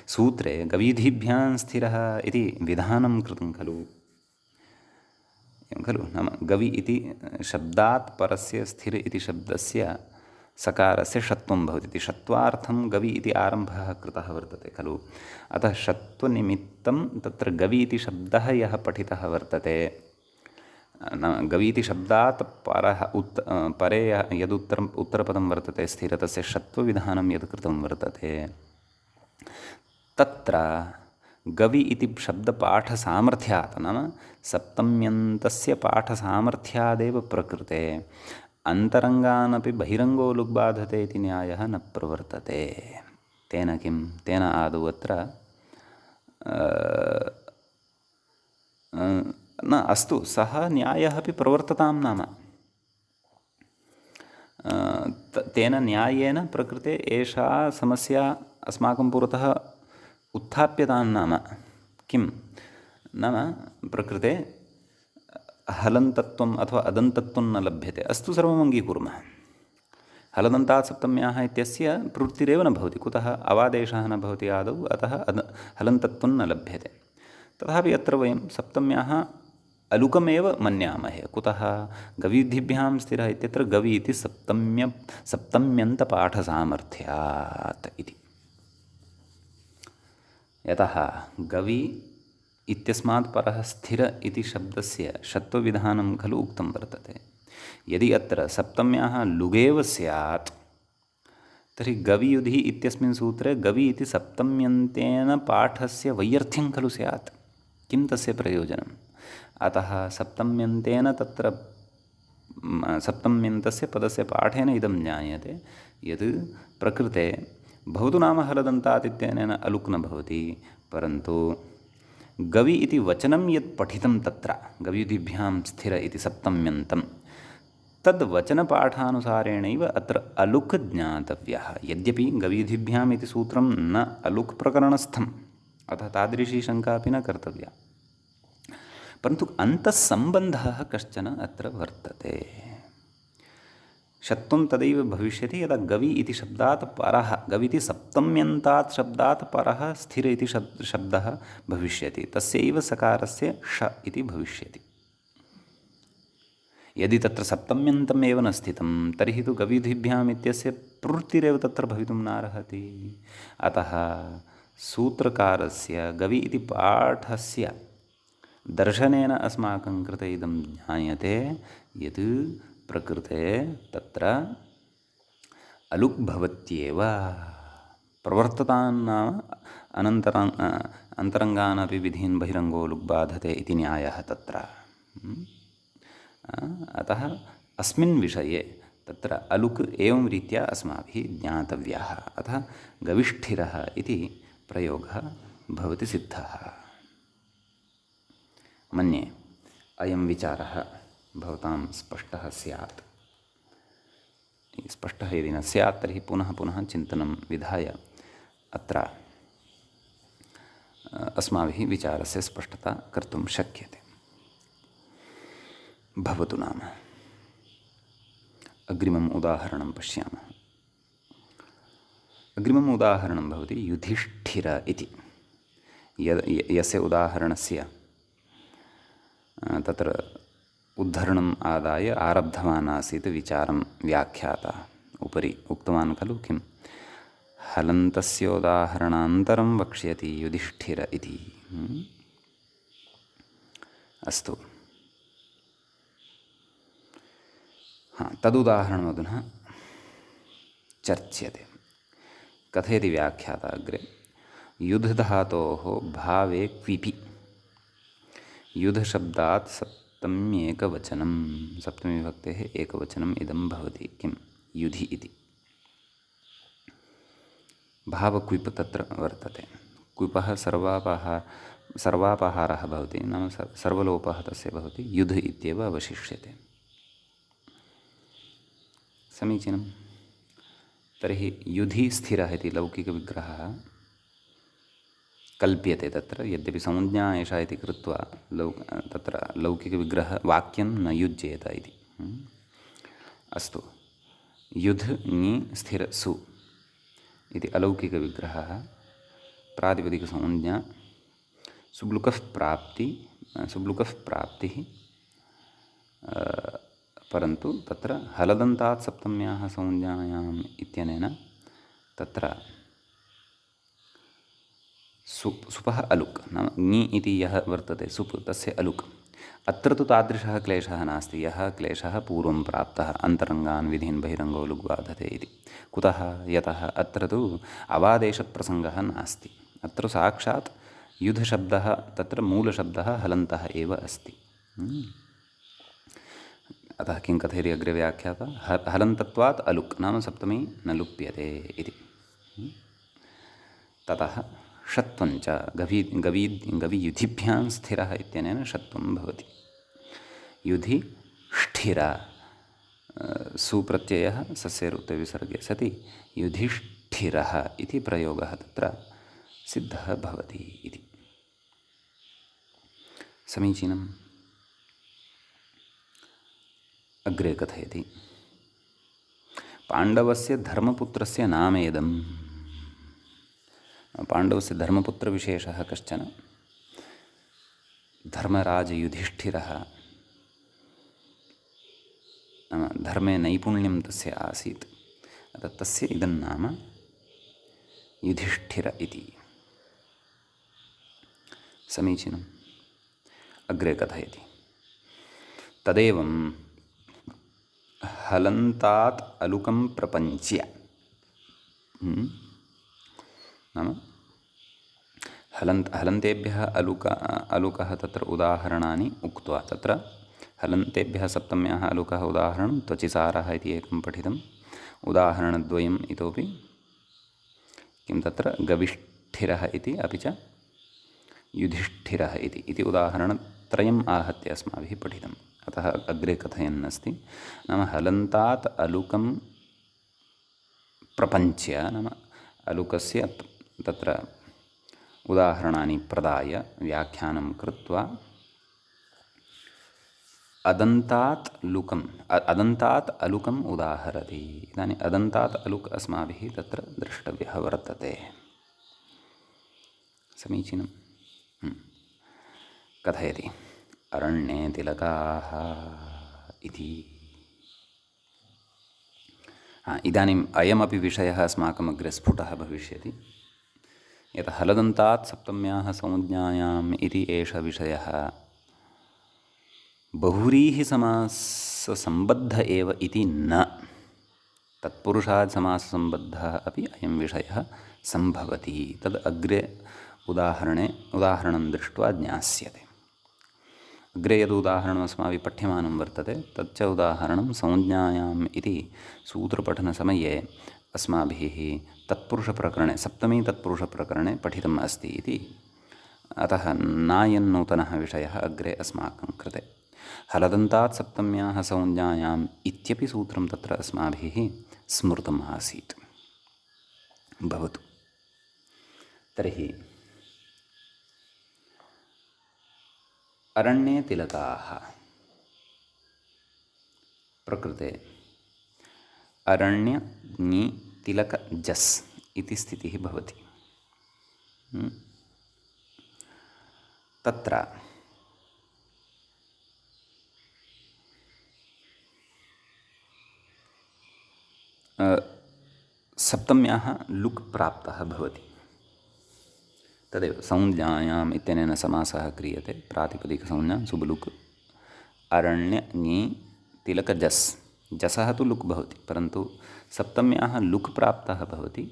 सूत्रे गवीधिभ्यां स्थिरः इति विधानं कृतं खलु। एवं खलु, नाम गवि इति शब्दात् परस्य स्थिर इति शब्दस्य सकारस्य षत्वं भवति इति षत्वार्थं गवि इति आरम्भः कृतः वर्तते खलु। अतः षत्वनिमित्तं तत्र गवि इति शब्दः यः पठितः वर्तते, गवि इति शब्दात् परः परे यदुत्तरम् उत्तरपदं वर्तते स्थिर, तस्य षत्वविधानं यद् कृतं वर्तते, तत्र गवि इति शब्दपाठसामर्थ्यात्, नाम सप्तम्यन्तस्य पाठसामर्थ्यादेव प्रकृते अन्तरङ्गानपि बहिरङ्गो लुग्बाधते इति न्यायः न प्रवर्तते। तेन किं, तेन आदौ अत्र न अस्तु, सः न्यायः अपि प्रवर्ततां, नाम तेन न्यायेन प्रकृते एषा समस्या अस्माकं पुरतः उत्थाप्यतां। नाम किं, नाम प्रकृते हलन्तत्वम् अथवा अदन्तत्वं न लभ्यते। अस्तु, सर्वम् अङ्गीकुर्मः। हलदन्तात् सप्तम्याः इत्यस्य प्रवृत्तिरेव न भवति, कुतः अवादेशः न भवति आदौ, अतः हलन्तत्वं न लभ्यते। तथापि अत्र वयं सप्तम्याः अलुकमेव मन्यामहे, कुतः गविधिभ्यां स्थिरः इत्यत्र गवि इति सप्तम्यन्तपाठसामर्थ्यात् इति। यतः गवि इत्यस्मात् परः स्थिर इति शब्दस्य षत्वविधानं खलु उक्तं वर्तते। यदि अत्र सप्तम्याः लुगेव स्यात् तर्हि गवियुधि इत्यस्मिन् सूत्रे गवि इति सप्तम्यन्तेन पाठस्य वैयर्थ्यं खलु स्यात्, किं तस्य प्रयोजनम्? अतः सप्तम्यन्तेन तत्र सप्तम्यन्तस्य पदस्य पाठेन इदं ज्ञायते यत् प्रकृते भवतु नाम हलदन्तात् इत्यनेन अलुक् न भवति, परन्तु गवि इति वचनं यत् पठितं तत्र गवियुधिभ्यां स्थिर इति सप्तम्यन्तं, तद्वचनपाठानुसारेणैव अत्र अलुक् ज्ञातव्यः। यद्यपि गवियुधिभ्याम् इति सूत्रं न अलुक् प्रकरणस्थम्, अतः तादृशी शङ्का अपि न कर्तव्या, परन्तु अन्तःसम्बन्धः कश्चन अत्र वर्तते। षत्वं तदैव भविष्यति यदा गवि इति शब्दात् परः, गवि इति सप्तम्यन्तात् शब्दात् परः स्थिर इति शब्दः भविष्यति, तस्यैव सकारस्य ष इति भविष्यति। यदि तत्र सप्तम्यन्तम् एव न स्थितं तर्हि तु गविधिभ्याम् इत्यस्य प्रवृत्तिरेव तत्र भवितुं नार्हति। अतः सूत्रकारस्य गवि इति पाठस्य दर्शनेन अस्माकं कृते इदं ज्ञायते यत् प्रकृते तत्र अलुक् भवत्येव, प्रवर्ततां नाम अन्तरङ्गानपि विधीन् बहिरङ्गो लुग्बाधते इति न्यायः तत्र। अतः अस्मिन् विषये तत्र अलुक् एवं रीत्या अस्माभिः ज्ञातव्यः। अतः गविष्ठिरः इति प्रयोगः भवति सिद्धः। मन्ये अयं विचारः भवतां स्पष्टः स्यात्। स्पष्टः यदि न स्यात् तर्हि पुनः पुनः चिन्तनं विधाय अत्र अस्माभिः विचारस्य स्पष्टता कर्तुं शक्यते। भवतु नाम अग्रिमम् उदाहरणं पश्यामः। अग्रिमम् उदाहरणं भवति युधिष्ठिर इति। यस्य उदाहरणस्य तत्र उद्धरणम् आदाय आरब्धवान् आसीत् विचारं व्याख्याता उपरि उक्तवान् खलु, किं हलन्तस्योदाहरणान्तरं वक्ष्यति युधिष्ठिर इति। अस्तु, तदुदाहरणमधुना चर्च्यते। कथयति व्याख्याता अग्रे, युध् धातोः भावे क्विपि युधशब्दात् सप्तम्येकवचनं, सप्तमीविभक्तेः एकवचनम् इदं भवति, किं युधि इति। भावक्विप् तत्र वर्तते। क्विपः सर्वापहारः भवति, नाम सर्वलोपः तस्य भवति, युध् इत्येव अवशिष्यते। समीचीनं। तर्हि युधि स्थिरः इति लौकिकविग्रहः कल्प्यते तत्र, यद्यपि संज्ञा एषा इति कृत्वा तत्र लौकिकविग्रहवाक्यं न युज्येत इति। अस्तु, युध् ङि स्थिर सु इति अलौकिकविग्रहः, प्रातिपदिकसंज्ञा, सुब्लुकः प्राप्तिः, परन्तु तत्र हलदन्तात् सप्तम्याः संज्ञायाम् इत्यनेन तत्र सुपः अलुक् नाम ङि इति यः वर्तते सुप् तस्य अलुक्। अत्र तु तादृशः क्लेशः नास्ति, यः क्लेशः पूर्वं प्राप्तः अन्तरङ्गान् विधीन् बहिरङ्गो लुग्बाधते इति। कुतः? यतः अत्र तु अवादेशप्रसङ्गः नास्ति। अत्र साक्षात् युधशब्दः तत्र मूलशब्दः हलन्तः एव अस्ति। अतः किं कथयति अग्रे व्याख्याता हलन्तत्वात् अलुक् नाम सप्तमी न लुप्यते इति। ततः षत्वञ्च गवियुधिभ्यां स्थिरः इत्यनेन षत्वं भवति। युधि ष्ठिर सुप्रत्ययः सस्येरुक्तविसर्गे सति युधिष्ठिरः इति प्रयोगः तत्र सिद्धः भवति इति। समीचीनम्। अग्रे कथयति पाण्डवस्य धर्मपुत्रस्य नामेदम्। पाण्डवस्य धर्मपुत्रविशेषः कश्चन धर्मराजयुधिष्ठिरः, नाम धर्मे नैपुण्यं तस्य आसीत्, अतः तस्य इदं नाम युधिष्ठिर इति। समीचीनम्। अग्रे कथयति तदेवं हलन्तात् अलुकं प्रपञ्च्य, नाम हलन्तेभ्यः अलुकः तत्र उदाहरणानि उक्त्वा, तत्र हलन्तेभ्यः सप्तम्याः अलुकः उदाहरणं त्वचिसारः इति एकं पठितम्, उदाहरणद्वयम् इतोपि किं तत्र गविष्ठिरः इति अपि च युधिष्ठिरः इति उदाहरणत्रयम् आहत्य अस्माभिः पठितम्। अतः अग्रे कथयन्नस्ति नाम हलन्तात् अलुकं प्रपञ्च्य, नाम अलुकस्य तत्र उदाहरणानि प्रदाय व्याख्यानं कृत्वा अदन्तात् अलुकम् उदाहरति। इदानीम् अदन्तात् अलुक् अस्माभिः तत्र द्रष्टव्यः वर्तते। समीचीनं। कथयति अरण्ये तिलकाः इति। इदानीम् अयमपि विषयः अस्माकम् अग्रे स्फुटः भविष्यति। यत् हलदन्तात् सप्तम्याः संज्ञायाम् इति एषः विषयः बहुव्रीहिसमाससम्बद्ध एव इति न, तत्पुरुषात् समाससम्बद्धः अपि अयं विषयः सम्भवति। तद् अग्रे उदाहरणं दृष्ट्वा ज्ञास्यते। अग्रे यद् उदाहरणम् अस्माभिः पठ्यमानं वर्तते तच्च उदाहरणं संज्ञायाम् इति सूत्रपठनसमये अस्माभिः तत्पुरुषप्रकरणे सप्तमी तत्पुरुषप्रकरणे पठितम् अस्ति इति। अतः नायं नूतनः विषयः अग्रे अस्माकं कृते। हलदन्तात् सप्तम्याः संज्ञायाम् इत्यपि सूत्रं तत्र अस्माभिः स्मृतम् आसीत्। भवतु तर्हि अरण्ये तिलकाः प्रकृते अरण्य ङि तिलक जस् इति स्थितिः भवति। तत्र सप्तम्याः लुक् प्राप्तः भवति। तदेव संज्ञायाम् इत्यनेन समासः क्रियते। प्रातिपदिकसंज्ञा सुबलुक् अरण्य ङि तिलक जस्, जसः तु लुक् भवति, परन्तु सप्तम्याः लुक् प्राप्तः भवति।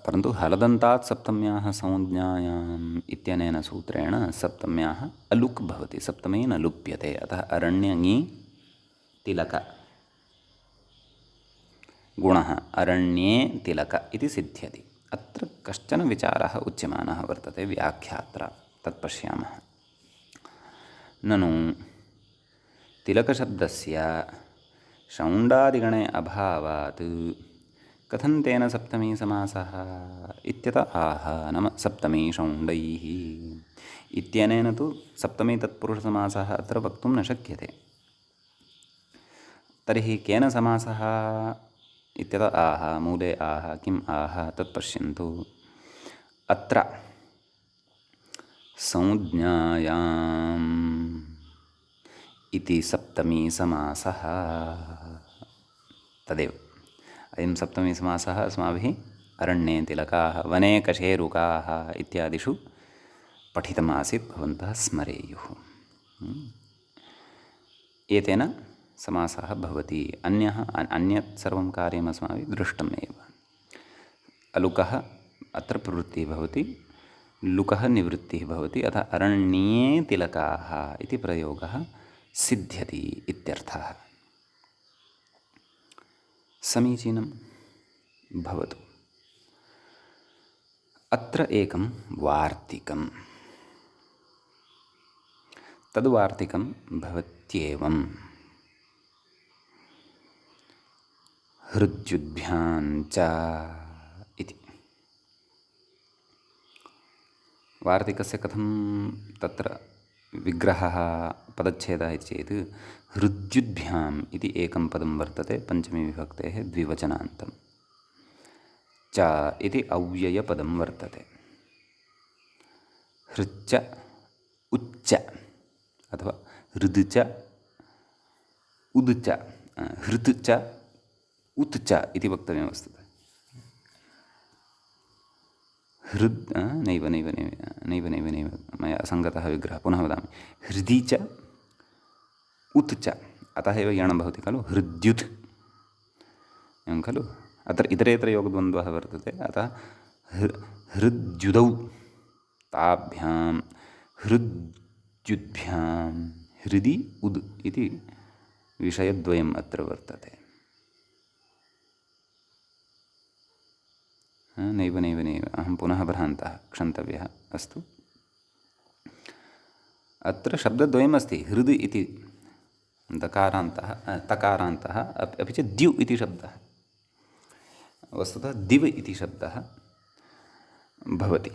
परन्तु हलदन्तात् सप्तम्याः संज्ञायाम् इत्यनेन सूत्रेण सप्तम्याः अलुक् भवति, सप्तमी न लुप्यते। अतः अरण्य ङि तिलक गुणः अरण्ये तिलक इति सिद्ध्यति। अत्र कश्चन विचारः उच्यमानः वर्तते व्याख्यात्रा, तत् पश्यामः। ननु तिलकशब्दस्य शौण्डादिगणे अभावात् कथं तेन सप्तमी समासः इत्यत आह, नाम सप्तमी शौण्डैः इत्यनेन तु सप्तमी तत्पुरुषसमासः अत्र वक्तुं न शक्यते। तर्हि केन समासः इत्यत आह, मूले आह, किम् आह तत् पश्यन्तु। अत्र संज्ञायाम् इति सप्तमी समासः। तदेव अयं सप्तमी समासः अस्माभिः अरण्ये तिलकाः वने कशेरुकाः इत्यादिषु पठितमासीत्, भवन्तः स्मरेयुः। एतेन समासः भवति। अन्यत् सर्वं कार्यम् अस्माभिः दृष्टमेव। अलुकः अत्र प्रवृत्तिः भवति, लुकः निवृत्तिः भवति, अतः अरण्ये तिलकाः इति प्रयोगः सिद्ध्यति इत्यर्थः। समीचीनं भवतु। अत्र एकं वार्तिकं, तद्वार्तिकं भवत्येवं। हृद्युद्भ्यां च इति। वार्तिकस्य कथं तत्र विग्रहः पदच्छेदः इति चेत् हृद्युद्भ्याम् इति एकं पदं वर्तते, पञ्चमी विभक्तेः द्विवचनान्तं। च इति अव्ययपदं वर्तते। हृच्च उच्च अथवा हृद् च उद् च, हृत् च उत् च इति वक्तव्यं वस्तुतः। हृद् नैव नैव नैव नैव नैव नैव मया सङ्गतः विग्रहः, पुनः वदामि। हृदि च उत् च, अतः एव यणं भवति खलु, हृद्युत् एवं खलु। अत्र इतरेतरयोगद्वन्द्वः वर्तते, अतः हृद्युदौ ताभ्यां हृद्युद्भ्यां हृदि उद् इति विषयद्वयम् अत्र वर्तते। नैव नैव नैव अहं पुनः भ्रान्तः, क्षन्तव्यः। अस्तु, अत्र शब्दद्वयमस्ति। हृद् इति दकारान्तः तकारान्तः, अपि च द्यु इति शब्दः। वस्तुतः दिव् इति शब्दः भवति।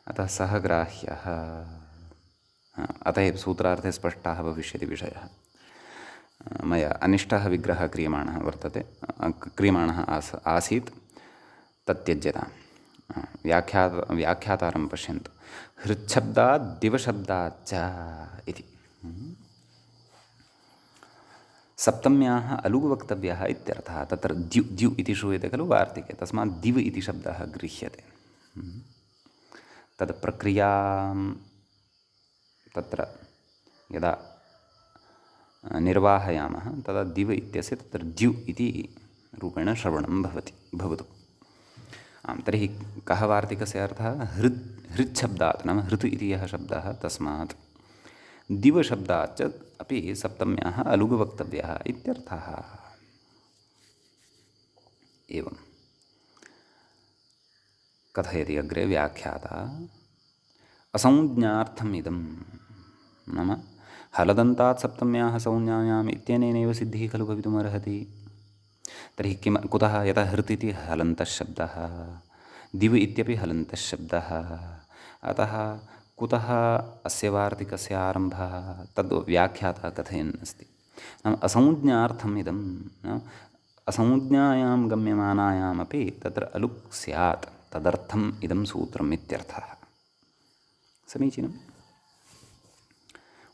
अतः सः ग्राह्यः। अतः एव सूत्रार्थे स्पष्टाः भविष्यति विषयः। मया अनिष्टः विग्रहः क्रियमाणः आसीत्, तत्यज्यताम्। व्याख्यातारं पश्यन्तु। हृच्छब्दात् दिवशब्दाच्च इति। सप्तम्याः अलुग् वक्तव्यः इत्यर्थः। तत्र द्यु द्यु इति श्रूयते खलु वार्तिके, तस्मात् दिव् इति शब्दः गृह्यते। तद् प्रक्रियां तत्र यदा निर्वाहयामः तदा दिव् इत्यस्य तत्र द्यु इति रूपेण श्रवणं भवतु। आं, तर्हि कः वार्तिकस्य अर्थः? हृच्छब्दात्, नाम हृत् इति यः शब्दः, तस्मात् दिवशब्दाच्च अपि सप्तम्याः अलुग् वक्तव्यः इत्यर्थः। एवं कथयति अग्रे व्याख्याता। असंज्ञार्थमिदं, नाम हलदन्तात् सप्तम्याः संज्ञायाम् इत्यनेनैव सिद्धिः खलु भवितुमर्हति। तर्हि कुतः? यतः हृत् इति हलन्तः शब्दः, दिव् इत्यपि हलन्तः शब्दः, अतः कुतः अस्य वार्तिकस्य आरम्भः? तद् व्याख्याता कथयन् अस्ति। नाम असंज्ञार्थम् इदं, असंज्ञायां गम्यमानायामपि तत्र अलुक् स्यात्, तदर्थम् इदं सूत्रम् इत्यर्थः। समीचीनम्।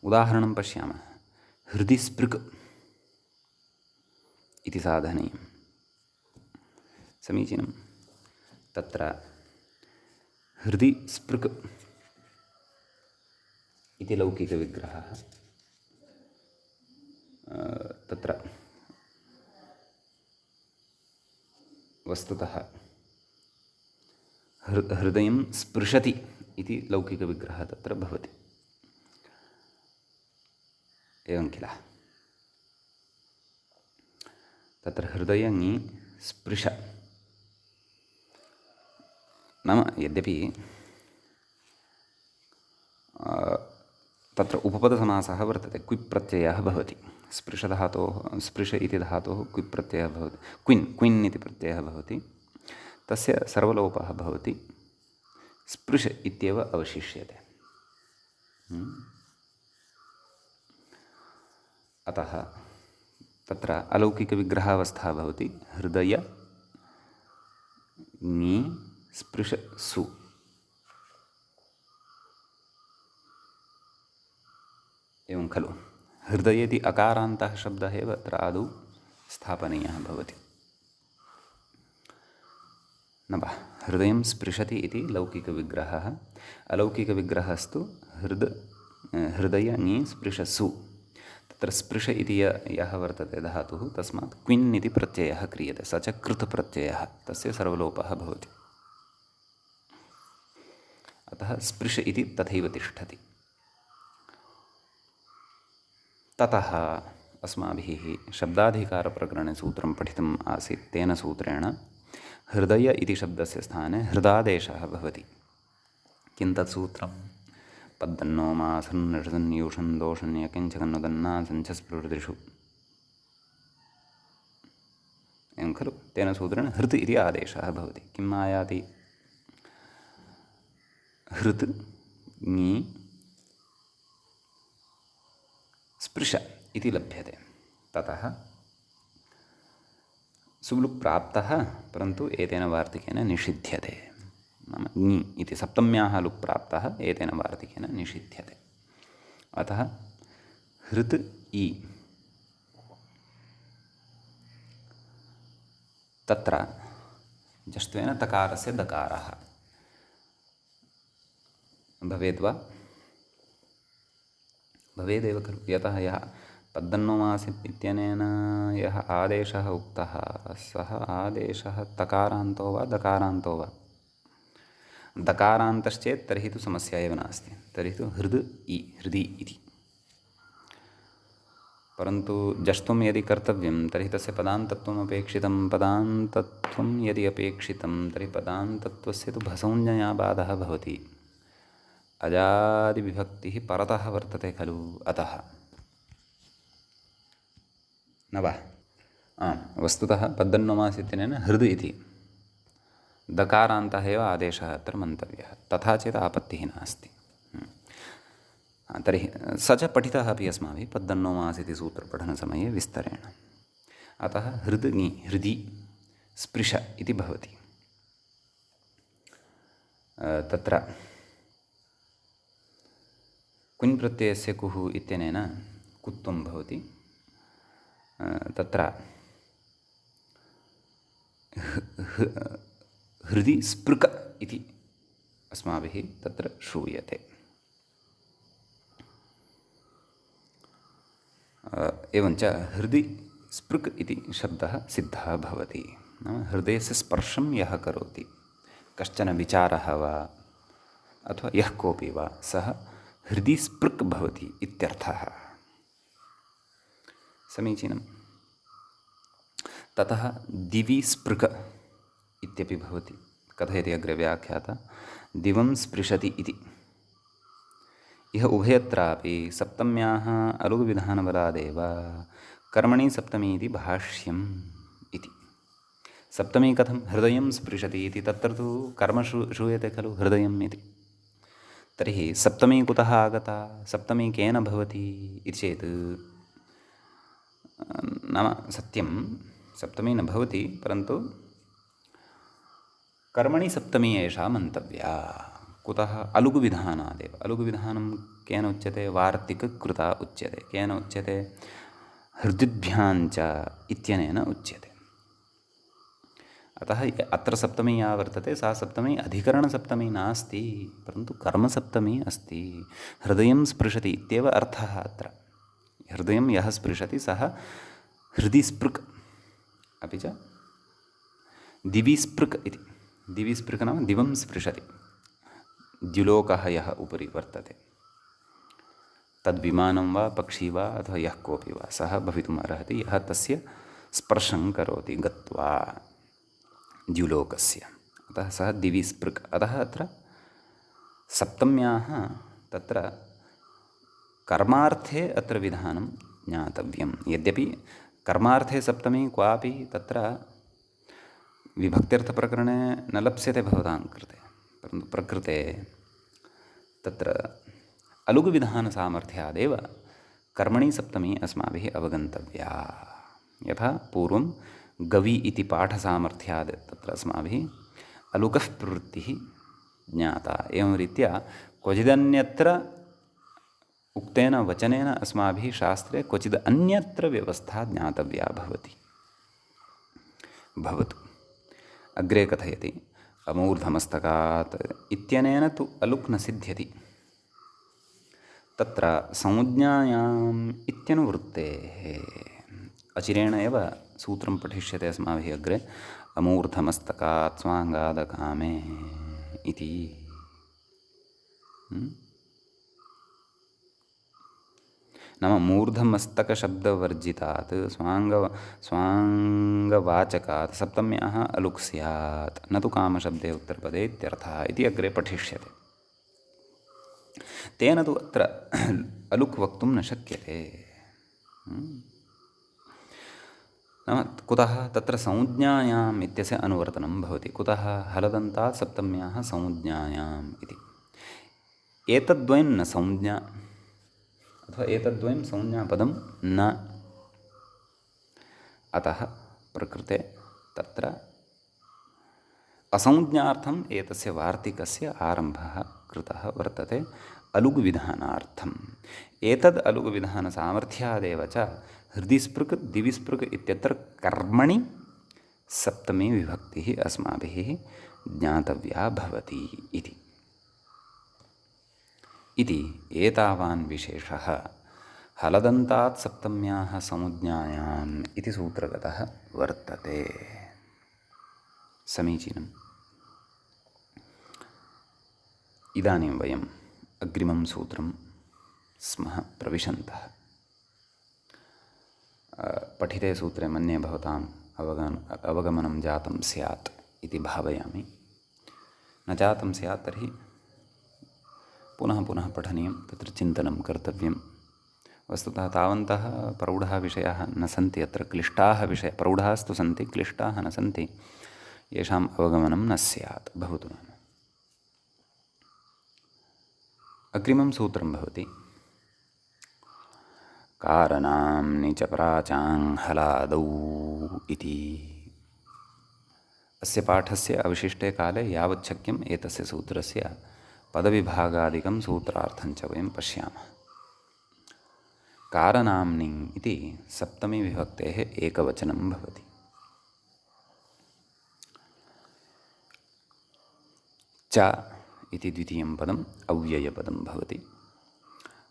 उदाहरणं पश्यामः। हृदि स्पृक् इति साधनीयं। समीचीनं। तत्र हृदि स्पृक् इति लौकिकविग्रहः। तत्र वस्तुतः हृदयं स्पृशति इति लौकिकविग्रहः तत्र भवति। एवं किल? तत्र हृदयङि स्पृश, नाम यद्यपि तत्र उपपदसमासः वर्तते, क्विप् प्रत्ययः भवति। स्पृश इति धातोः क्विप् प्रत्ययः भवति। क्विन् इति प्रत्ययः भवति, तस्य सर्वलोपः भवति, स्पृश इत्येव अवशिष्यते। अतः तत्र अलौकिकविग्रहावस्था भवति। हृदय ङि स्पृश सु। खलु हृदय इति अकारान्तः शब्दः एव अत्र आदौ स्थापनीयः भवति। न वा हृदयं स्पृशति इति लौकिकविग्रहः, अलौकिकविग्रहस्तु हृदय ङि स्पृशसु। तत्र स्पृश इति यः वर्तते धातुः, तस्मात् क्विन् इति प्रत्ययः क्रियते, स च कृत् प्रत्ययः, तस्य सर्वलोपः भवति। अतः स्पृश इति तथैव तिष्ठति। ततः अस्माभिः शब्दाधिकारप्रकरणे सूत्रं पठितम् आसीत्। तेन सूत्रेण हृदय इति शब्दस्य स्थाने हृदादेशः भवति। किं तत् सूत्रं? पद्दन्नो मासन् नषसन् यूषन् दोषन् यकिञ्चकन्नुदन्नासञ्चस्पृहृदिषु, एवं खलु। तेन सूत्रेण हृत् इति आदेशः भवति। किम् आयाति? हृत् ङि स्पृश इति लभ्यते। ततः सुब्लुक् प्राप्तः, परन्तु एतेन वार्तिकेन निषिध्यते। नाम ङि इति सप्तम्याः लुक् प्राप्तः एतेन वार्तिकेन निषिध्यते। अतः हृत् इ तत्र जष्ट्वेन तकारस्य दकारः भवेद्वा? भवेदेव खलु। यतः यः पद्दन्नोमासीत् इत्यनेन यः आदेशः उक्तः, सः आदेशः तकारान्तो वा दकारान्तो वा? दकारान्तश्चेत् तर्हि तु समस्या एव नास्ति, तर्हि तु हृद् इ हृदि इति। परन्तु जष्त्वं यदि कर्तव्यं तर्हि तस्य पदान्तत्वम् अपेक्षितं। पदान्तत्वं यदि अपेक्षितं तर्हि पदान्तत्वस्य तु भसौञ्ज्ञया बाधः भवति। अजादिविभक्तिः परतः वर्तते खलु, अतः न वा? वस्तुतः पद्दन्नोमासीत्यनेन हृद् इति दकारान्तः एव आदेशः अत्र मन्तव्यः, तथा चेत् आपत्तिः नास्ति। तर्हि स च पठितः अपि अस्माभिः पद्दन्नोमासीत् इति सूत्रपठनसमये विस्तरेण। अतः हृद् ङि हृदि स्पृश इति भवति। तत्र कुञ् प्रत्ययस्य कुः इत्यनेन कुत्वं भवति। तत्र हृदि स्पृक इति अस्माभिः तत्र श्रूयते। एवञ्च हृदि स्पृक् इति शब्दः सिद्धः भवति। नाम हृदयस्य स्पर्शं यः करोति, कश्चन विचारः वा अथवा यः कोऽपि वा, सः हृदि स्पृक् भवति इत्यर्थः। समीचीनं। ततः दिवि स्पृक इत्यपि भवति। कथयति अग्रे व्याख्याता, दिवं स्पृशति इति। इह उभयत्रापि सप्तम्याः अलुगुविधानबलादेव कर्मणि सप्तमी इति भाष्यम् इति। सप्तमी कथं? हृदयं स्पृशति इति। तत्र तु कर्म श्रूयते खलु, हृदयम् इति। तर्हि सप्तमी कुतः आगता? सप्तमी केन भवति इति चेत्, नाम सत्यं सप्तमी न भवति, परन्तु कर्मणि सप्तमी एषा मन्तव्या। कुतः? अलुगुविधानादेव। अलुगुविधानं केन उच्यते? वार्तिककृता उच्यते। केन उच्यते? हृदिभ्याञ्च इत्यनेन उच्यते। अतः अत्र सप्तमी या वर्तते सा सप्तमी अधिकरणसप्तमी नास्ति, परन्तु कर्मसप्तमी अस्ति। हृदयं स्पृशति इत्येव अर्थः अत्र। हृदयं यः स्पृशति सः हृदि स्पृक्, अपि च दिवि स्पृक् इति। दिवि स्पृक् नाम दिवं स्पृशति। द्युलोकः यः उपरि वर्तते, तद्विमानं वा पक्षी वा अथवा यः कोऽपि वा, सः भवितुम् अर्हति यः तस्य स्पर्शं करोति गत्वा द्युलोकस्य। अतः सः दिवि स्पृक्। अतः अत्र सप्तम्याः तत्र कर्मार्थे अत्र विधानं ज्ञातव्यं। यद्यपि कर्मार्थे सप्तमी क्वापि तत्र विभक्त्यर्थप्रकरणे न लप्स्यते भवतां कृते, परन्तु प्रकृते तत्र अलुगुविधानसामर्थ्यादेव कर्मणि सप्तमी अस्माभिः अवगन्तव्या। यथा पूर्वं गवि इति पाठसामर्थ्यात् तत्र अस्माभिः अलुकः प्रवृत्तिः ज्ञाता। एवं रीत्या क्वचिदन्यत्र उक्तेन वचनेन अस्माभिः शास्त्रे क्वचिद् अन्यत्र व्यवस्था ज्ञातव्या भवति। भवतु। अग्रे कथयति अमूर्धमस्तकात् इत्यनेन तु अलुक् न सिद्ध्यति। तत्र संज्ञायाम् इत्यनुवृत्तेः अचिरेण एव सूत्रं पठिष्यते अस्माभिः अग्रे अमूर्धमस्तकात् स्वाङ्गादकामे इति। नाम मूर्धमस्तकशब्दवर्जितात् स्वाङ्गवाचकात् सप्तम्याः अलुक् स्यात् न तु कामशब्दे उत्तरपदे इत्यर्थः इति अग्रे पठिष्यते। तेन तु अत्र अलुक् वक्तुं न शक्यते। नाम कुतः तत्र संज्ञायाम् इत्यस्य अनुवर्तनं भवति। कुतः हलदन्तात् सप्तम्याः संज्ञायाम् इति। एतद्वयं न संज्ञा अथवा एतद्वयं संज्ञापदं न। अतः प्रकृते तत्र असंज्ञार्थम् एतस्य वार्तिकस्य आरम्भः कृतः वर्तते अलुग्विधानार्थम्। एतद् अलुग्विधानसामर्थ्यादेव च हृदि स्पृक् दिवि स्पृक् इत्यत्र कर्मणि सप्तमी विभक्तिः अस्माभिः ज्ञातव्या भवति इति। एतावान् विशेषः हलदन्तात् सप्तम्याः संज्ञायाम् इति सूत्रगतः वर्तते। समीचीनम्। इदानीं वयम् अग्रिमं सूत्रं स्मः प्रविशन्तः। पठिते सूत्रे मन्ये भवताम् अवगमनं जातं स्यात् इति भावयामि। न जातं स्यात् तर्हि पुनः पुनः पठनीयं, तत्र चिन्तनं कर्तव्यं। वस्तुतः तावन्तः प्रौढाः विषयाः न सन्ति अत्र, क्लिष्टाः विषयाः प्रौढास्तु सन्ति, क्लिष्टाः न सन्ति, येषाम् अवगमनं न स्यात्। भवतु नाम। अग्रिमं सूत्रं भवति कारणाम्नि च प्राचाङ्हलादौ इति। अस्य पाठस्य अवशिष्टे काले यावत् शक्यम् एतस्य सूत्रस्य पदविभागादिकं सूत्रार्थं च वयं पश्यामः। कारणाम्नि इति सप्तमी विभक्तेः एकवचनं भवति। च इति द्वितीयं पदम् अव्ययपदं भवति।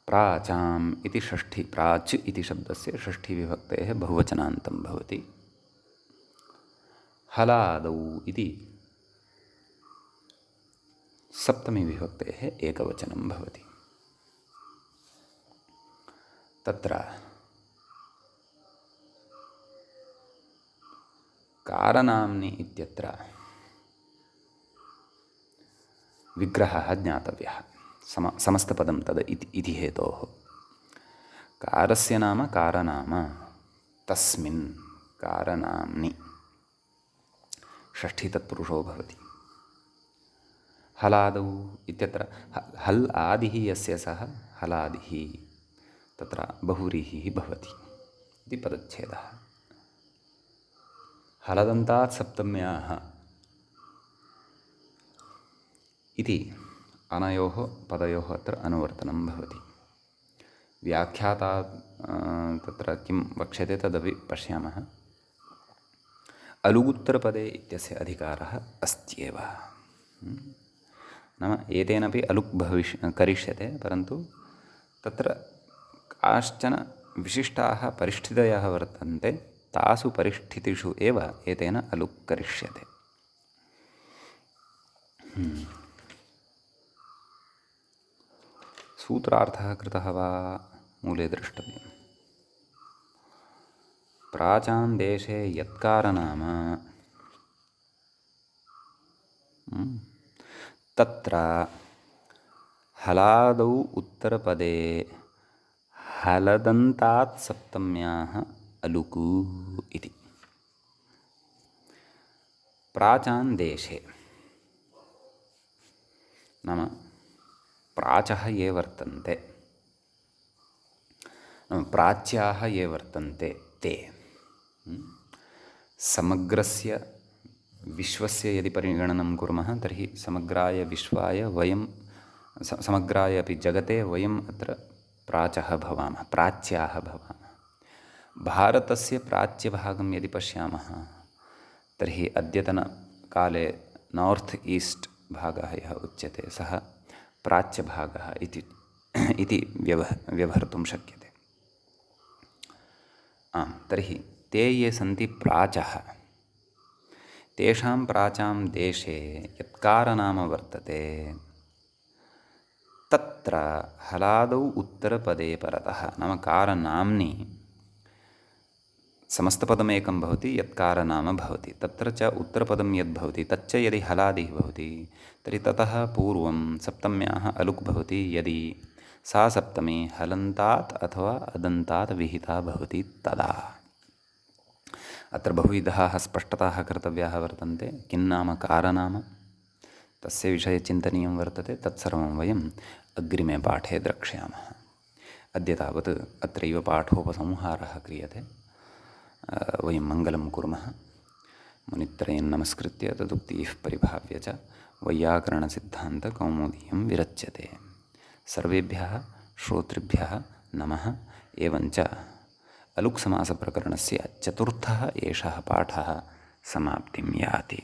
प्राचाम् इति षष्ठी, प्राच् इति शब्दस्य षष्ठीविभक्तेः बहुवचनान्तं भवति। हलादौ इति सप्तमी विभक्तेः एकवचनं भवति। तत्र कारणाम्नि इत्यत्र विग्रहः ज्ञातव्यः। समस्तपदं तद् इति हेतोः। कारस्य नाम कारनाम, तस्मिन् कारणाम्नि षष्ठी तत्पुरुषो भवति। हलादौ इत्यत्र हल् आदिः यस्य सः हलादिः, तत्र बहुव्रीहिः भवति इति पदच्छेदः। हलदन्तात् सप्तम्याः इति अनयोः पदयोः अत्र अनुवर्तनं भवति। व्याख्याता तत्र किं वक्ष्यते तदपि पश्यामः। अलुगुत्तरपदे इत्यस्य अधिकारः अस्त्येव। नाम एतेनपि अलुक् करिष्यते, परन्तु तत्र काश्चन विशिष्टाः परिष्ठितयः वर्तन्ते, तासु परिष्ठितिषु एव एतेन अलुक् करिष्यते। सूत्रार्थः कृतः वा मूले द्रष्टव्यम्। प्राचान् देशे यत्कारनाम तत्र हलादौ उत्तरपदे हलदन्तात् सप्तम्याः अलुकु इति। प्राचान् देशे नाम प्राचः ये वर्तन्ते, प्राच्याः ये वर्तन्ते ते समग्रस्य विश्वस्य यदि परिगणनं कुर्मः तर्हि समग्राय विश्वाय वयं समग्राय अपि जगते वयम् अत्र प्राचः भवामः, प्राच्याः भवामः। भारतस्य प्राच्यभागं यदि पश्यामः तर्हि अद्यतनकाले नार्त् ईस्ट् भागः यः उच्यते सः प्राच्यभागः इति व्यवहर्तुं शक्यते। आम्, तर्हि ते ये सन्ति प्राचः, तेषां प्राचां देशे यत्कारनाम वर्तते तत्र हलादौ उत्तरपदे परतः, नाम कारनाम्नि समस्तपदमेकं भवति, यत्कारनाम भवति, तत्र च उत्तरपदं यद्भवति तच्च यदि हलादिः भवति तर्हि ततः पूर्वं सप्तम्याः अलुक् भवति यदि सा सप्तमी हलन्तात् अथवा अदन्तात् विहिता भवति तदा। अत्र बहुविधाः स्पष्टताः कर्तव्याः वर्तन्ते। किन्नाम कारनाम, तस्य विषये चिन्तनीयं वर्तते। तत्सर्वं वयम् अग्रिमे पाठे द्रक्ष्यामः। अद्य तावत् अत्रैव पाठोपसंहारः क्रियते। वयं मङ्गलं कुर्मः। मुनित्रयं नमस्कृत्य तदुक्तिः परिभाव्य च वैयाकरणसिद्धान्तकौमुदीयं विरच्यते। सर्वेभ्यः श्रोतृभ्यः नमः। एवञ्च अलुक् समासप्रकरणस्य चतुर्थः एषः पाठः समाप्तिं याति।